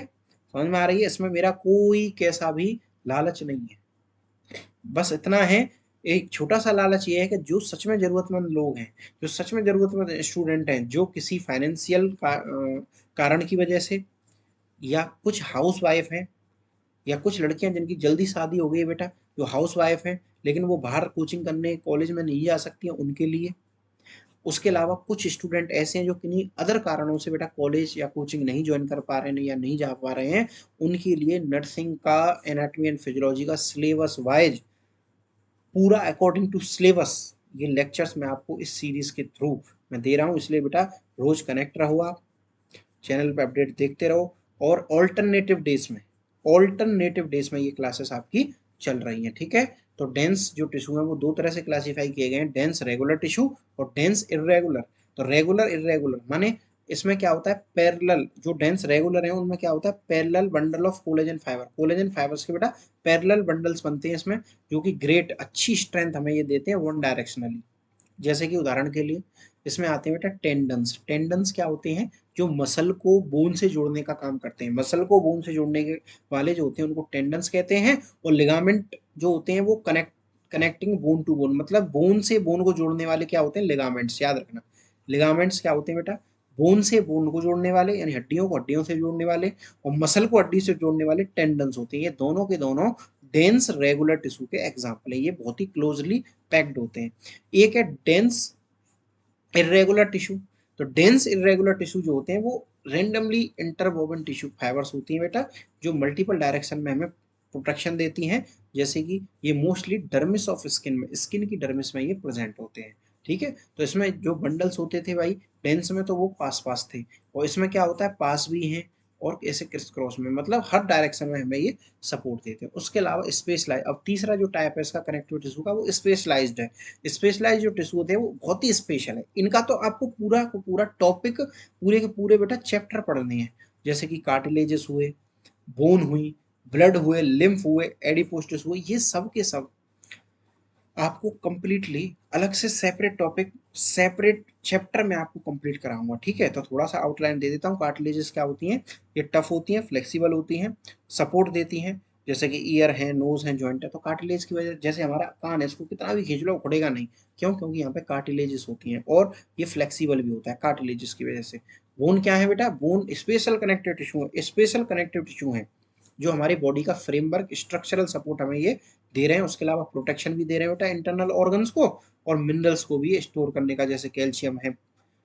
A: समझ में आ रही है, इसमें मेरा कोई कैसा भी लालच नहीं है, बस इतना है, एक छोटा सा लालच ये है कि जो सच में जरूरतमंद लोग हैं, जो सच में जरूरतमंद स्टूडेंट हैं, जो किसी फाइनेंशियल कारण की वजह से, या कुछ हाउस वाइफ हैं, या कुछ लड़कियां जिनकी जल्दी शादी हो गई है बेटा, जो हाउस वाइफ हैं लेकिन वो बाहर कोचिंग करने कॉलेज में नहीं जा सकती हैं, उनके लिए। उसके अलावा कुछ स्टूडेंट ऐसे हैं जो किन्हीं अदर कारणों से बेटा कॉलेज या कोचिंग नहीं ज्वाइन कर पा रहे हैं या नहीं जा पा रहे हैं, उनके लिए नर्सिंग का एनाटॉमी एंड फिजियोलॉजी का सिलेबस वाइज पूरा अकॉर्डिंग टू सिलेबस ये लेक्चर्स मैं आपको इस सीरीज के थ्रू मैं दे रहा हूँ। इसलिए बेटा रोज कनेक्ट रहो, आप चैनल पे अपडेट देखते रहो, और ऑल्टरनेटिव डेज में ये क्लासेस आपकी चल रही हैं, ठीक है। तो डेंस जो टिश्यू है वो दो तरह से क्लासीफाई किए गए हैं, डेंस रेगुलर टिश्यू और डेंस इरेगुलर। तो रेगुलर इरेगुलर माने इसमें क्या होता है, पैरेलल, जो डेंस रेगुलर है उनमें क्या होता है, parallel bundle of collagen fibre, collagen fibres के बेटा पैरेलल बंडल्स बनते हैं इसमें, जो कि ग्रेट अच्छी स्ट्रेंथ हमें ये देते हैं वन डायरेक्शनली। जैसे कि उदाहरण के लिए इसमें आते हैं बेटा टेंडन्स। टेंडन्स क्या होते हैं, जो मसल को बोन से जोड़ने का काम करते हैं, मसल को बोन से जोड़ने के वाले जो होते हैं उनको टेंडन्स कहते हैं। और लिगामेंट जो होते हैं वो कनेक्टिंग बोन टू बोन, मतलब बोन से बोन को जोड़ने वाले क्या होते हैं, लिगामेंट्स, याद रखना। लिगामेंट्स क्या होते हैं बेटा, बोन से बोन को जोड़ने वाले यानी हड्डियों को हड्डियों से जोड़ने वाले, और मसल को हड्डी से जोड़ने वाले टेंडन्स होते हैं। ये दोनों के दोनों डेंस रेगुलर टिश्यू के एग्जाम्पल है, ये बहुत ही क्लोजली पैक्ड होते हैं। एक है डेंस इरेगुलर टिश्यू। तो डेंस इरेगुलर टिश्यू जो होते हैं वो रेंडमली इंटरवोवन टिश्यू फाइबर्स होती हैं बेटा, जो मल्टीपल डायरेक्शन में हमें प्रोटेक्शन देती हैं। जैसे कि ये मोस्टली डर्मिस ऑफ स्किन में, स्किन की डर्मिस में ये प्रेजेंट होते हैं, ठीक है। तो इसमें जो बंडल्स होते थे भाई डेंस में, तो वो पास पास थे, और इसमें क्या होता है, पास भी हैं और ऐसे क्रिस क्रॉस में, मतलब हर डायरेक्शन में हमें ये सपोर्ट देते हैं। उसके अलावा स्पेशलाइज, अब तीसरा जो टाइप है इसका कनेक्टिव टिश्यू का वो स्पेशलाइज्ड है। स्पेशलाइज जो टिश्यू होते हैं वो बहुत ही स्पेशल है, इनका तो आपको पूरा को पूरा टॉपिक पूरे के पूरे बेटा चैप्टर पढ़ने हैं। जैसे कि कार्टिलेजेस हुए, बोन हुई, ब्लड हुए, लिम्फ हुए, एडिपोस्टिस हुए, ये सब के सब आपको कंप्लीटली अलग से सेपरेट टॉपिक, सेपरेट चैप्टर में आपको कंप्लीट कराऊंगा, ठीक है। तो थोड़ा सा आउटलाइन दे देता हूँ। कार्टिलेजेस क्या होती हैं, ये टफ होती हैं, फ्लेक्सिबल होती हैं, सपोर्ट देती हैं, जैसे कि ईयर है, नोज है, जॉइंट है। तो कार्टिलेज की वजह, जैसे हमारा कान है, इसको कितना भी खींच लो उखड़ेगा नहीं, क्यों, क्योंकि यहाँ पे कार्टिलेजेस होती हैं, और ये फ्लेक्सिबल भी होता है कार्टिलेजेस की वजह से। बोन क्या है बेटा, बोन स्पेशल कनेक्टिव टिश्यू है, स्पेशल कनेक्टिव टिश्यू है, जो हमारी बॉडी का फ्रेमवर्क स्ट्रक्चरल सपोर्ट हमें ये दे रहे हैं। उसके अलावा प्रोटेक्शन भी दे रहे हैं बेटा इंटरनल ऑर्गन्स को, और मिनरल्स को भी स्टोर करने का, जैसे कैल्शियम है,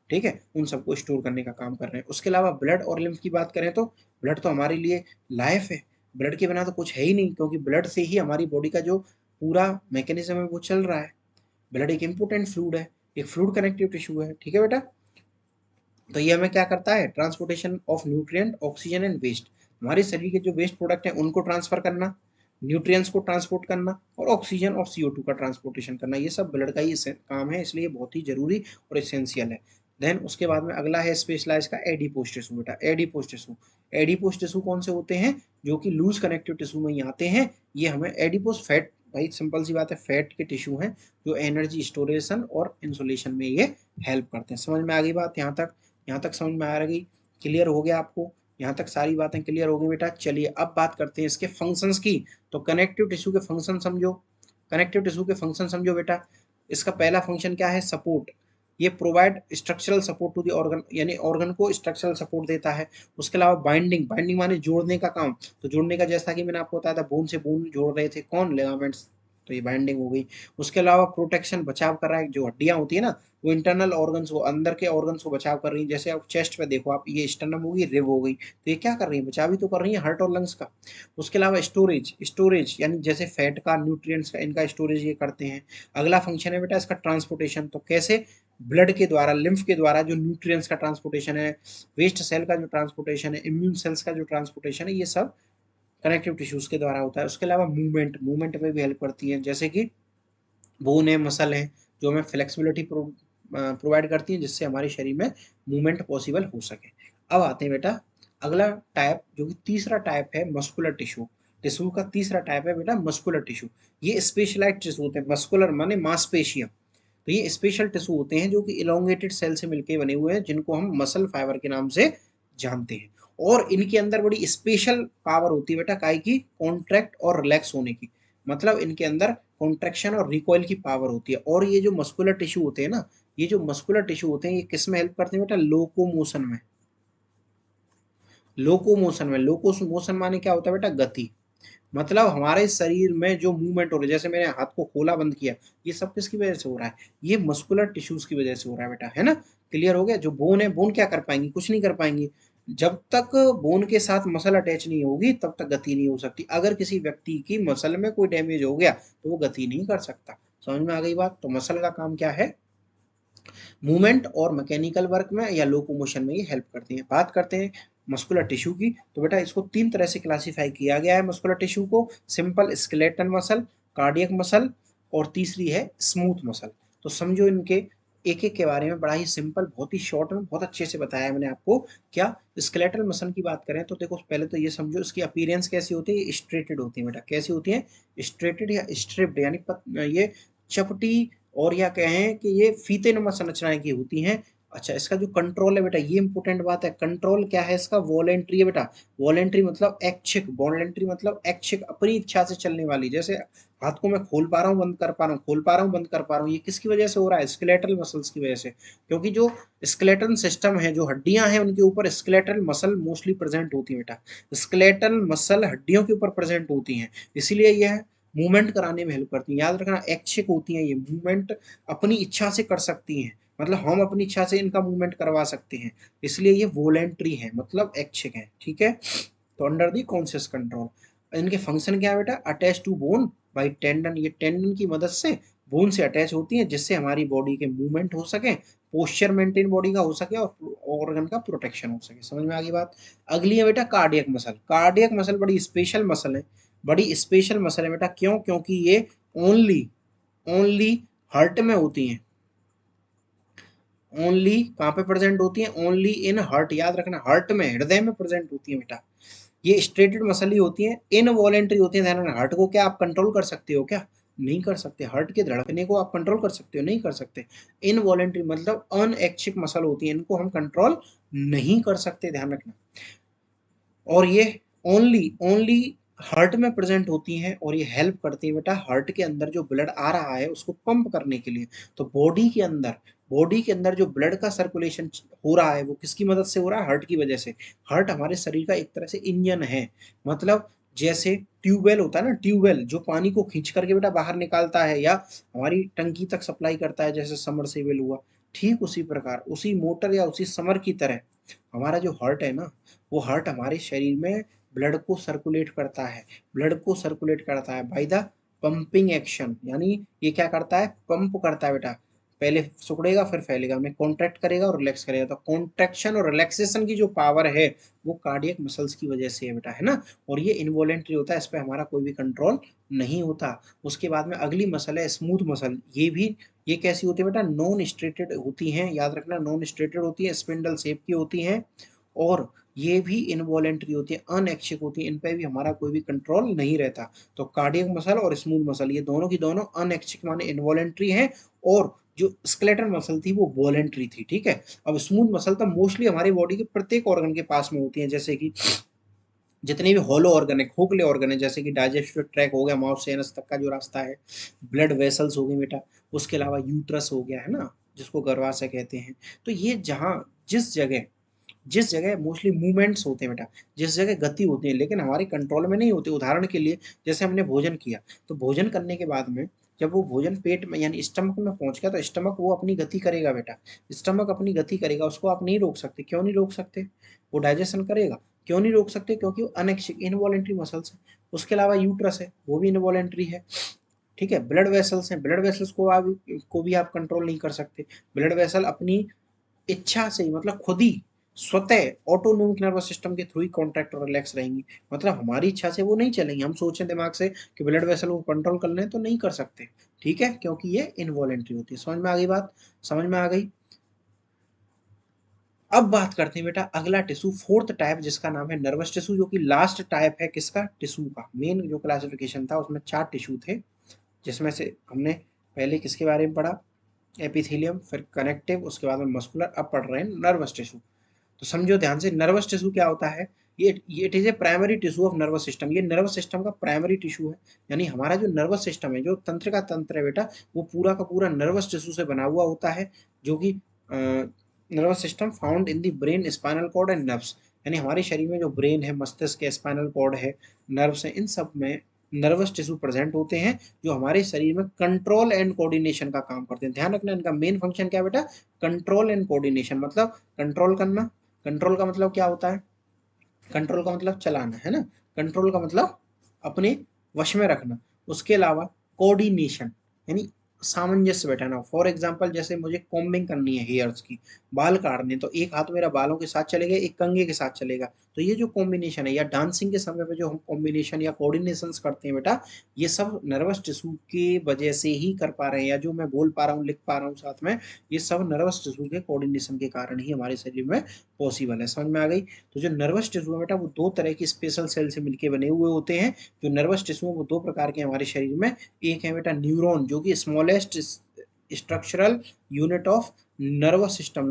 A: ठीक है, उन सबको स्टोर करने का काम कर रहे हैं। उसके अलावा ब्लड और लिम्फ की बात करें तो ब्लड तो हमारे लिए लाइफ है, ब्लड के बिना तो कुछ है ही नहीं, क्योंकि ब्लड से ही हमारी बॉडी का जो पूरा मैकेनिज्म है वो चल रहा है। ब्लड एक इंपोर्टेंट फ्लूइड है, एक फ्लूइड कनेक्टिव टिश्यू है, ठीक है बेटा। तो ये हमें क्या करता है, transportation of nutrient, oxygen and waste, हमारे शरीर के जो वेस्ट प्रोडक्ट हैं उनको ट्रांसफर करना, न्यूट्रिएंट्स को ट्रांसपोर्ट करना, और ऑक्सीजन और CO2 का ट्रांसपोर्टेशन करना, ये सब ब्लड का ही काम है, इसलिए बहुत ही जरूरी और एसेंशियल है। देन उसके बाद में अगला है स्पेशलाइज का एडिपोज टिश्यू बेटा। एडिपोज टिश्यू, एडिपोज टिश्यू कौन से होते हैं, जो कि लूज कनेक्टिव टिश्यू में ही आते हैं। ये हमें एडिपोज फैट, भाई सिंपल सी बात है, फैट के टिश्यू हैं जो एनर्जी स्टोरेशन और इंसुलेशन में ये हेल्प करते हैं। समझ में आ गई बात यहाँ तक? यहाँ तक समझ में आ रही, क्लियर हो गया आपको? यहाँ तक सारी बातें क्लियर हो गई बेटा। चलिए अब बात करते हैं इसके फंक्शंस की। तो कनेक्टिव टिश्यू के फंक्शन समझो, कनेक्टिव टिश्यू के फंक्शन समझो बेटा। इसका पहला फंक्शन क्या है, सपोर्ट। ये provide structural support to the organ, यानी ऑर्गन को स्ट्रक्चरल सपोर्ट देता है। उसके अलावा बाइंडिंग, बाइंडिंग माने जोड़ने का काम। तो जोड़ने का, जैसा कि मैंने आपको बताया था, बोन से बोन जोड़ रहे थे कौन, लिगामेंट्स, तो ये बाइंडिंग हो गई। उसके अलावा प्रोटेक्शन, बचाव कर रहा है, जो हड्डियां होती है ना वो इंटरनल ऑर्गन्स को, अंदर के ऑर्गन्स को बचाव कर रही है। जैसे आप चेस्ट पे देखो आप, ये स्टर्नम होगी, रिब हो गई, तो ये क्या कर रही है, बचाव ही तो कर रही है हार्ट और लंग्स का। उसके अलावा स्टोरेज, स्टोरेज यानी जैसे फैट का, न्यूट्रिएंट्स का, इनका स्टोरेज ये करते हैं। अगला फंक्शन है बेटा इसका ट्रांसपोर्टेशन। तो कैसे, ब्लड के द्वारा, लिम्फ के द्वारा जो न्यूट्रिएंट्स का ट्रांसपोर्टेशन है, वेस्ट सेल का जो ट्रांसपोर्टेशन है, इम्यून सेल्स का जो ट्रांसपोर्टेशन है, ये सब कनेक्टिव टिश्यूज के द्वारा होता है। उसके अलावा मूवमेंट, मूवमेंट में भी हेल्प करती है, जैसे कि बोन है, मसल है, जो हमें फ्लेक्सिबिलिटी प्रोवाइड करती है, जिससे हमारे शरीर में मूवमेंट पॉसिबल हो सके। अब आते हैं बेटा अगला टाइप, जो कि तीसरा टाइप है मस्कुलर टिश्यू। टिश्यू का तीसरा टाइप है बेटा मस्कुलर टिश्यू। ये स्पेशलाइज्ड टिश्यू होते हैं, मस्कुलर माने मांसपेशियां। तो ये स्पेशल टिश्यू होते हैं जो कि इलोंगेटेड सेल से मिलकर बने हुए हैं, जिनको हम मसल फाइबर के नाम से जानते हैं। और इनके अंदर बड़ी स्पेशल पावर होती है बेटा, काय की, कॉन्ट्रैक्ट और रिलैक्स होने की। मतलब इनके अंदर कॉन्ट्रैक्शन और रिकॉइल की पावर होती है। और ये जो मस्कुलर टिश्यू होते हैं ना, ये जो मस्कुलर टिश्यू होते हैं, ये किस में हेल्प करते हैं बेटा, लोकोमोशन में। लोकोमोशन में, लोकोमोशन माने क्या होता है बेटा, गति। मतलब हमारे शरीर में जो मूवमेंट हो रहा है, जैसे मैंने हाथ को खोला बंद किया, ये सब किसकी वजह से हो रहा है, ये मस्कुलर टिश्यूज की वजह से हो रहा है बेटा, है ना। क्लियर हो गया? जो बोन है, बोन क्या कर पाएंगी, कुछ नहीं कर पाएंगी। जब तक बोन के साथ मसल अटैच नहीं होगी तब तक गति नहीं हो सकती। अगर किसी व्यक्ति की मसल में कोई डैमेज हो गया तो वो गति नहीं कर सकता। समझ में आ गई बात? तो मसल का काम क्या है, मूवमेंट और मैकेनिकल वर्क में या लोकोमोशन में ये हेल्प करती हैं। बात करते हैं मस्कुलर टिश्यू की, तो बेटा इसको तीन तरह से क्लासिफाई किया गया है मस्कुलर टिश्यू को, simple skeletal muscle, cardiac muscle, और तीसरी है स्मूथ मसल। तो समझो इनके एक एक के बारे में, बड़ा ही सिंपल, बहुत ही शॉर्ट में, बहुत अच्छे से बताया है मैंने आपको। क्या, स्केलेटल मसल की बात करें तो देखो पहले तो ये समझो इसकी अपीयरेंस कैसी होती है, स्ट्रेटेड होती है बेटा। कैसी होती है, स्ट्रेटेड या स्ट्रिप्ड, यानी ये चपटी, और या कहें कि ये फीते नुमा संरचनाएं की होती हैं। अच्छा, इसका जो कंट्रोल है बेटा, ये इंपॉर्टेंट बात है, कंट्रोल क्या है इसका, वॉलेंट्री है बेटा। वॉलेंट्री मतलब ऐच्छिक, वॉलेंट्री मतलब ऐच्छिक, अपनी इच्छा से चलने वाली। जैसे हाथ को मैं खोल पा रहा हूँ, बंद कर पा रहा हूँ, खोल पा रहा हूँ, बंद कर पा रहा हूँ, ये किसकी वजह से हो रहा है, स्केलेटल मसल्स की वजह से। क्योंकि जो स्केलेटल सिस्टम है, जो हड्डियां हैं, उनके ऊपर स्केलेटल मसल मोस्टली प्रेजेंट होती है बेटा। स्केलेटल मसल हड्डियों के ऊपर प्रेजेंट होती हैं, इसीलिए यह मूवमेंट कराने में हेल्प करती हैं। याद रखना, ऐच्छिक होती हैं, ये मूवमेंट अपनी इच्छा से कर सकती हैं। मतलब हम अपनी इच्छा से इनका मूवमेंट करवा सकते हैं, इसलिए ये वॉलेंट्री है, मतलब ऐच्छिक है, ठीक है। तो अंडर दी कॉन्शियस कंट्रोल। इनके फंक्शन क्या है बेटा, attach to bone by tendon, ये टेंडन की मदद से बोन से अटैच होती है, जिससे हमारी बॉडी के मूवमेंट हो सके, पोस्चर मेंटेन बॉडी का हो सके, और ऑर्गन का प्रोटेक्शन हो सके। समझ में आ गई बात? अगली है बेटा कार्डियक मसल। कार्डियक मसल बड़ी स्पेशल मसल है, बड़ी स्पेशल मसल है बेटा। क्यों? क्योंकि ये ओनली ओनली हार्ट में होती हैं। ओनली कहाँ पे प्रेजेंट होती है, ओनली इन हार्ट। याद रखना, हार्ट में, हृदय में प्रेजेंट होती है बेटा। ये स्ट्रेटेड मसल ही होती है, इनवॉलेंट्री होती है। ध्यान रखना, हार्ट को क्या आप कंट्रोल कर सकते हो क्या, नहीं कर सकते। हार्ट के धड़कने को आप कंट्रोल कर सकते हो, नहीं कर सकते। इनवॉलेंट्री मतलब अनऐच्छिक मसल होती है, इनको हम कंट्रोल नहीं कर सकते, ध्यान रखना। और ये ओनली ओनली हार्ट में प्रेजेंट होती हैं, और ये हेल्प करती है बेटा हार्ट के अंदर जो ब्लड आ रहा है उसको पंप करने के लिए। तो बॉडी के अंदर जो ब्लड का सर्कुलेशन हो रहा है वो किसकी मदद से हो रहा है, हार्ट की वजह से। हार्ट हमारे शरीर का एक तरह से इंजन है। मतलब जैसे ट्यूबवेल होता है ना, ट्यूबवेल जो पानी को खींच करके बेटा बाहर निकालता है या हमारी टंकी तक सप्लाई करता है, जैसे समरसेबल हुआ, ठीक उसी प्रकार उसी मोटर या उसी समर की तरह हमारा जो हार्ट है ना, वो हार्ट हमारे शरीर में ब्लड को सर्कुलेट करता है, ब्लड को सर्कुलेट करता है बाय द पंपिंग एक्शन। यानी ये क्या करता है, पंप करता है बेटा, पहले सिकुड़ेगा फिर फैलेगा, में कॉन्ट्रैक्ट करेगा और रिलैक्स करेगा। तो कॉन्ट्रैक्शन और रिलैक्सेशन की जो पावर है वो कार्डियक मसल्स की वजह से है बेटा, है ना। और ये इनवॉलेंट्री होता है, इस पे हमारा कोई भी कंट्रोल नहीं होता। उसके बाद में अगली मसल है स्मूथ मसल। ये कैसी होती है बेटा, नॉन स्ट्रेटेड होती हैं, याद रखना, नॉन स्ट्रेटेड होती है, स्पिंडल शेप की होती हैं, और ये भी इनवॉलेंट्री होती है, अनैच्छिक होती है, इन पे भी हमारा कोई भी कंट्रोल नहीं रहता। तो कार्डियक मसल और स्मूथ मसल ये दोनों की दोनों अनैच्छिक माने इनवॉलेंट्री है, और जो स्केलेटल मसल थी वो वॉलेंट्री थी, ठीक है। अब स्मूथ मसल तो मोस्टली हमारी बॉडी के प्रत्येक ऑर्गन के पास में होती है, जैसे कि जितने भी हॉलो ऑर्गन है, खोखले ऑर्गन है, जैसे कि डाइजेस्टिव ट्रैक हो गया, माउथ से एनस तक का जो रास्ता है, ब्लड वेसल्स हो गए बेटा, उसके अलावा यूट्रस हो गया, है ना, जिसको गर्भाशय कहते हैं। तो ये जहाँ जिस जगह मोस्टली मूवमेंट्स होते हैं बेटा, जिस जगह गति होती है, लेकिन हमारे कंट्रोल में नहीं होती। उदाहरण के लिए जैसे हमने भोजन किया, तो भोजन करने के बाद में जब वो भोजन पेट में यानी स्टमक में पहुंच गया, तो स्टमक वो अपनी गति करेगा बेटा, स्टमक अपनी गति करेगा, उसको आप नहीं रोक सकते। क्यों नहीं रोक सकते, वो डाइजेशन करेगा। क्यों नहीं रोक सकते, क्योंकि वो अनैच्छिक इनवॉलेंट्री मसल्स है। उसके अलावा यूट्रस है, वो भी इनवॉलेंट्री है, ठीक है। ब्लड वेसल्स हैं, ब्लड वेसल्स को भी आप कंट्रोल नहीं कर सकते। ब्लड वेसल अपनी इच्छा से ही, मतलब खुद ही स्वतः ऑटोनोमिक नर्वस सिस्टम के थ्रू ही कॉन्ट्रैक्ट और रिलैक्स रहेंगी। मतलब हमारी इच्छा से वो नहीं चलेंगी, हम सोचें दिमाग से कि ब्लड वेसल को कंट्रोल कर लें तो नहीं कर सकते, ठीक है, क्योंकि ये इनवॉलेंट्री होती है। समझ में आ गई बात, समझ में आ गई। अब बात करते हैं बेटा अगला टिश्यू, फोर्थ टाइप, जिसका नाम है नर्वस टिश्यू, जो कि लास्ट टाइप है किसका, टिश्यू का। मेन जो क्लासिफिकेशन था उसमें 4 टिश्यू थे, जिसमें से हमने पहले किसके बारे में पढ़ा, एपिथेलियम, फिर कनेक्टिव, उसके बाद में मस्कुलर, अब पढ़ रहे हैं नर्वस टिश्यू। तो समझो ध्यान से, नर्वस टिश्यू क्या होता है, ये it is A primary tissue of nervous system. ये नर्वस सिस्टम का प्राइमरी टिश्यू है। यानी हमारा जो नर्वस सिस्टम है, जो तंत्र का तंत्र है बेटा, वो पूरा का पूरा नर्वस टिश्यू से बना हुआ होता है, जो कि nervous system found in the brain, spinal cord and nerves. यानी हमारे शरीर में जो ब्रेन है, मस्तिष्क है, स्पाइनल कॉर्ड है, नर्व्स है, इन सब में नर्वस टिश्यू प्रेजेंट होते हैं, जो हमारे शरीर में कंट्रोल एंड कोऑर्डिनेशन का काम करते हैं। ध्यान रखना, इनका मेन फंक्शन क्या है बेटा, कंट्रोल एंड कोऑर्डिनेशन, मतलब कंट्रोल करना। कंट्रोल का मतलब क्या होता है, कंट्रोल का मतलब चलाना, है ना, कंट्रोल का मतलब अपने वश में रखना। उसके अलावा कोऑर्डिनेशन यानी सामंजस्य बैठाना। फॉर एग्जांपल जैसे मुझे कॉम्बिंग करनी है हेयर्स की, बाल काटने, तो एक हाथ मेरा बालों के साथ चलेगा, एक कंघे के साथ चलेगा। तो ये जो कॉम्बिनेशन है, या डांसिंग के समय पे जो हम कॉम्बिनेशन या कोऑर्डिनेशंस करते हैं बेटा, ये सब नर्वस टिश्यू की वजह से ही कर पा रहे हैं, या जो मैं बोल पा रहा हूँ, लिख पा रहा हूँ साथ में, ये सब नर्वस टिश्यू के कोऑर्डिनेशन के कारण ही हमारे शरीर में पॉसिबल है। समझ में आ गई। तो जो नर्वस टिश्यू है बेटा, वो 2 तरह की स्पेशल सेल से मिलकर बने हुए होते हैं। जो नर्वस टिश्यू है वो 2 प्रकार के हमारे शरीर में। एक है बेटा न्यूरॉन, जो कि smallest structural unit of nervous system.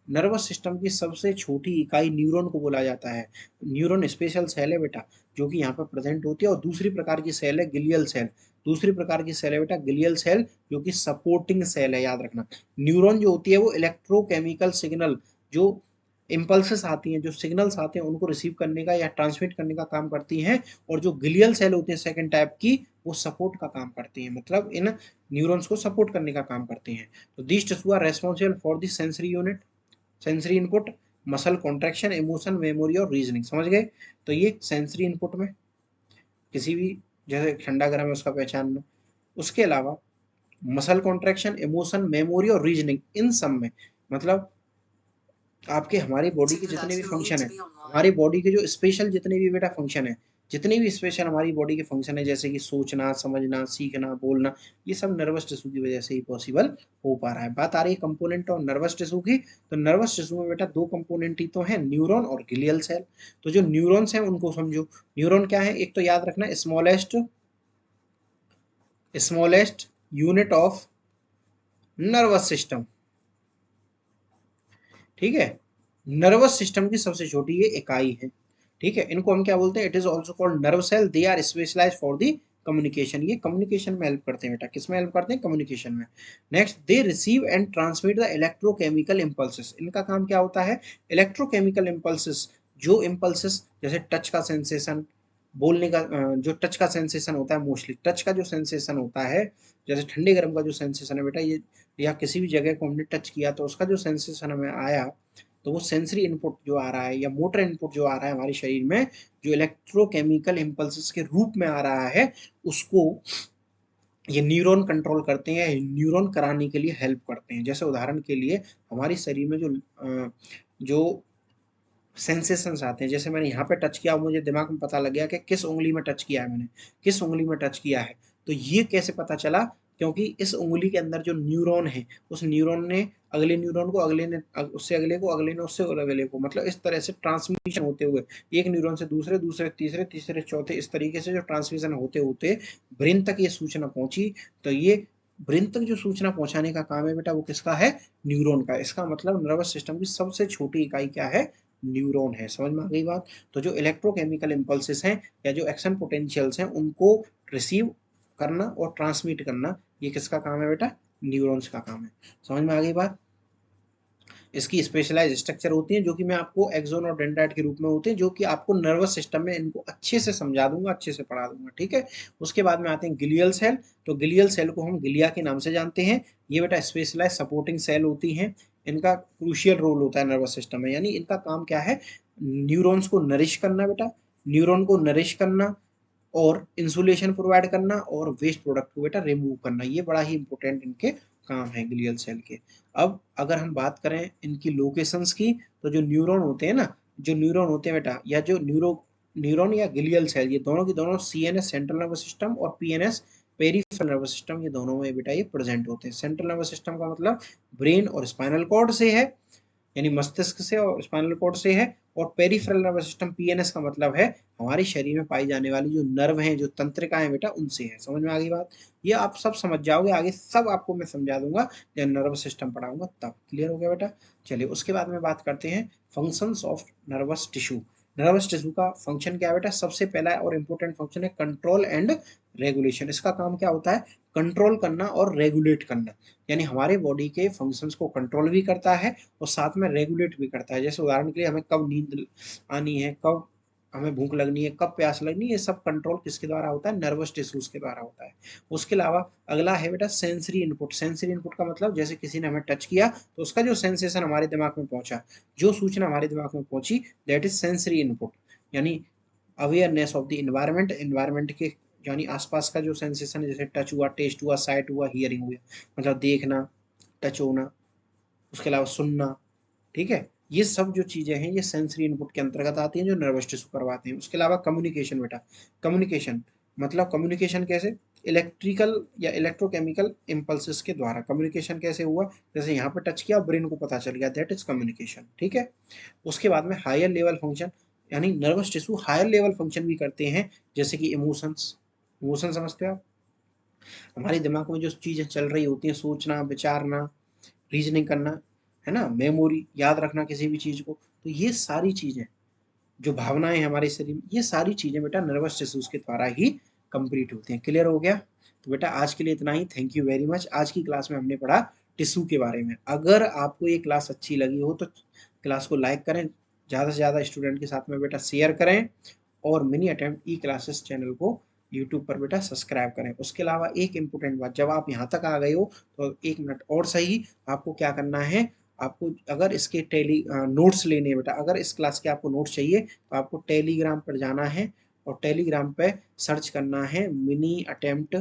A: Nervous system की सबसे छोटी इकाई न्यूरॉन को बोला जाता है। न्यूरॉन स्पेशल सेल है बेटा, जो कि यहाँ पर प्रेजेंट होती है। और दूसरी प्रकार की सेल है गिलियल सेल। दूसरी प्रकार की सेल है बेटा गिलियल सेल, जो कि सपोर्टिंग सेल है, याद रखना। न्यूरॉन जो होती है वो इलेक्ट्रोकेमिकल सिग्नल, जो इम्पल्सेस आती हैं, जो सिग्नल्स आते हैं, उनको रिसीव करने का या ट्रांसमिट करने का काम करती हैं। और जो ग्लियल सेल होती है सेकंड टाइप की, वो सपोर्ट का काम करती हैं, मतलब इन न्यूरॉन्स को सपोर्ट करने का काम करती हैं। तो this tissue are responsible for the sensory unit, sensory input, muscle contraction, emotion, memory और रीजनिंग। समझ गए। तो ये सेंसरी इनपुट में किसी भी, जैसे ठंडा गर्म है उसका पहचानना। उसके अलावा मसल कॉन्ट्रैक्शन, इमोशन, मेमोरी और रीजनिंग, इन सब में, मतलब आपके हमारी बॉडी के जितने भी फंक्शन है, हमारी बॉडी के जो स्पेशल जितने भी बेटा फंक्शन है, जितने भी स्पेशल हमारी बॉडी के फंक्शन है, जैसे कि सोचना, समझना, सीखना, बोलना, ये सब नर्वस टिश्यू की वजह से ही पॉसिबल हो पा रहा है। बात आ रही है कंपोनेंट ऑफ नर्वस टिश्यू की। तो नर्वस टिश्यू में बेटा 2 कंपोनेंट ही तो है, न्यूरॉन और ग्लियल सेल। तो जो न्यूरॉन्स हैं उनको समझो। न्यूरॉन क्या है, एक तो याद रखना, smallest unit of nervous system, ठीक है, नर्वस सिस्टम की सबसे छोटी ये इकाई है, ठीक है। इनको हम क्या बोलते हैं, it is also called nerve cell. They are specialize for the communication. ये कम्युनिकेशन में हेल्प करते हैं बेटा, किस में हेल्प करते हैं, कम्युनिकेशन में। Next, they receive and transmit the electrochemical impulses. इनका काम क्या होता है, इलेक्ट्रोकेमिकल इम्पल्सेस, जो इम्पल्सेस जैसे टच का सेंसेशन, बोलने का जो टच का सेंसेशन होता है, मोस्टली टच का जो सेंसेशन होता है, जैसे ठंडे गर्म का जो सेंसेशन है बेटा, ये या किसी भी जगह को हमने टच किया तो उसका जो सेंसेशन हमें आया, तो वो सेंसरी इनपुट जो आ रहा है या मोटर इनपुट जो आ रहा है हमारे शरीर में, जो इलेक्ट्रोकेमिकल इम्पल्सेस के रूप में आ रहा है, उसको ये न्यूरॉन कंट्रोल करते हैं, न्यूरॉन कराने के लिए हेल्प करते हैं। जैसे उदाहरण के लिए हमारे शरीर में जो सेंसेशंस आते हैं, जैसे मैंने यहाँ पे टच किया, मुझे दिमाग में पता लग गया कि किस उंगली में टच किया है मैंने, किस उंगली में टच किया है। तो ये कैसे पता चला? क्योंकि इस उंगली के अंदर जो न्यूरॉन है, उस न्यूरॉन ने अगले न्यूरॉन को, अगले ने उससे अगले को, अगले ने उससे और अगले को, मतलब इस तरह से ट्रांसमिशन होते हुए एक न्यूरॉन से दूसरे, दूसरे तीसरे, तीसरे चौथे, इस तरीके से जो ट्रांसमिशन होते होते ब्रेन तक ये सूचना पहुंची। तो ये ब्रेन तक जो सूचना पहुंचाने का काम है बेटा, वो किसका है? न्यूरॉन का। इसका मतलब नर्वस सिस्टम की सबसे छोटी इकाई क्या है? न्यूरॉन है। समझ में आ गई बात? तो जो इलेक्ट्रोकेमिकल इम्पल्सेस हैं या जो एक्शन पोटेंशियल्स हैं, उनको रिसीव करना और ट्रांसमिट करना, ये किसका काम है बेटा? न्यूरॉन्स का काम है। समझ में आ गई बात? इसकी स्पेशलाइज स्ट्रक्चर होती हैं, जो कि मैं आपको एक्सोन और डेंड्राइट के रूप में होते हैं, जो कि आपको नर्वस सिस्टम में इनको अच्छे से समझा दूंगा, अच्छे से पढ़ा दूंगा, ठीक है। उसके बाद में आते हैं गिलियल सेल। तो गिलियल सेल को हम गिलिया के नाम से जानते हैं। ये बेटा स्पेशलाइज सपोर्टिंग सेल होती हैं। इनका क्रूशियल रोल होता है नर्वस सिस्टम में, यानी इनका काम क्या है? न्यूरॉन्स को नरिश करना बेटा, न्यूरॉन को नरिश करना और इंसुलेशन प्रोवाइड करना और वेस्ट प्रोडक्ट को बेटा रिमूव करना। ये बड़ा ही इंपॉर्टेंट इनके काम है ग्लियल सेल के। अब अगर हम बात करें इनकी लोकेशंस की, तो जो न्यूरॉन होते हैं ना, जो न्यूरॉन होते हैं बेटा, या जो न्यूरॉन या ग्लियल सेल, ये दोनों की दोनों सीएनएस सेंट्रल नर्वस सिस्टम और पीएनएस पेरिफेरल नर्वस सिस्टम, ये दोनों में बेटा ये प्रेजेंट होते हैं। सेंट्रल नर्वस सिस्टम का मतलब ब्रेन और स्पाइनल कॉर्ड से है, यानी मस्तिष्क से और स्पाइनल कॉर्ड से है। और पेरिफेरल नर्वस सिस्टम पीएनएस का मतलब है हमारे शरीर में पाई जाने वाली जो नर्व हैं, जो तंत्रिकाएं बेटा, उनसे है। समझ में आ गई बात? ये आप सब समझ जाओगे, आगे सब आपको मैं समझा दूंगा जब नर्वस सिस्टम पढ़ाऊंगा तब। क्लियर हो गया बेटा? चलिए उसके बाद में बात करते हैं functions of nervous tissue. Nervous tissue का फंक्शन क्या है बेटा? सबसे पहला और इंपॉर्टेंट फंक्शन है कंट्रोल एंड रेगुलेशन। इसका काम क्या होता है? कंट्रोल करना और रेगुलेट करना, यानी हमारे बॉडी के फंक्शंस को कंट्रोल भी करता है और साथ में रेगुलेट भी करता है। जैसे उदाहरण के लिए हमें कब नींद आनी है, कब हमें भूख लगनी है, कब प्यास लगनी है, ये सब कंट्रोल किसके द्वारा होता है? नर्वस टिश्यूज के द्वारा होता है। उसके अलावा अगला है बेटा सेंसरी इनपुट। सेंसरी इनपुट का मतलब जैसे किसी ने हमें टच किया तो उसका जो सेंसेशन हमारे दिमाग में पहुंचा, जो सूचना हमारे दिमाग में पहुंची, दैट इज सेंसरी इनपुट। यानी awareness of the environment, environment के यानी आसपास का जो सेंसेशन है, जैसे टच हुआ, टेस्ट हुआ, साइट हुआ, हियरिंग हुआ, मतलब देखना, टच होना, उसके अलावा सुनना, ठीक है। ये सब जो चीजें हैं ये सेंसरी इनपुट के अंतर्गत आती हैं, जो नर्वस टिश्यू करवाते हैं। उसके अलावा कम्युनिकेशन बेटा, कम्युनिकेशन मतलब कम्युनिकेशन कैसे? इलेक्ट्रिकल या इलेक्ट्रोकेमिकल इम्पल्सेस के द्वारा कम्युनिकेशन कैसे हुआ? जैसे यहाँ पे टच किया, ब्रेन को पता चल गया, दैट इज कम्युनिकेशन, ठीक है। उसके बाद में हायर लेवल फंक्शन, यानी nervous tissue higher level function भी करते हैं, जैसे कि इमोशंस। इमोशन समझते हो आप? हमारे दिमाग में जो चीजें चल रही होती हैं, सोचना, विचारना, रीजनिंग करना, है ना, मेमोरी, याद रखना किसी भी चीज को, तो ये सारी चीजें, जो भावनाएं हैं हमारे शरीर में, ये सारी चीजें बेटा नर्वस टिश्यूज के द्वारा ही कंप्लीट होती हैं। क्लियर हो गया? तो बेटा आज के लिए इतना ही। Thank you very much. आज की क्लास में हमने पढ़ा टिश्यू के बारे में। अगर आपको ये क्लास अच्छी लगी हो तो क्लास को लाइक करें, ज़्यादा से ज़्यादा स्टूडेंट के साथ में बेटा शेयर करें, और मिनी अटेम्प्ट ई क्लासेस चैनल को यूट्यूब पर बेटा सब्सक्राइब करें। उसके अलावा एक इम्पोर्टेंट बात, जब आप यहाँ तक आ गए हो तो एक मिनट और सही, आपको क्या करना है? आपको अगर इसके नोट्स लेने हैं बेटा, अगर इस क्लास के आपको नोट्स चाहिए तो आपको टेलीग्राम पर जाना है और टेलीग्राम पे सर्च करना है मिनी अटेम्प्ट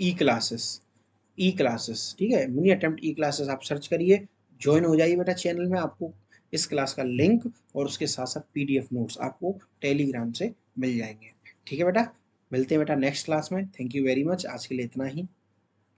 A: ई क्लासेस, ठीक है। मिनी अटेम्प्ट ई क्लासेस आप सर्च करिए, ज्वाइन हो जाइए बेटा चैनल में। आपको इस क्लास का लिंक और उसके साथ साथ पीडीएफ नोट्स आपको टेलीग्राम से मिल जाएंगे, ठीक है बेटा। मिलते हैं बेटा नेक्स्ट क्लास में। Thank you very much. आज के लिए इतना ही।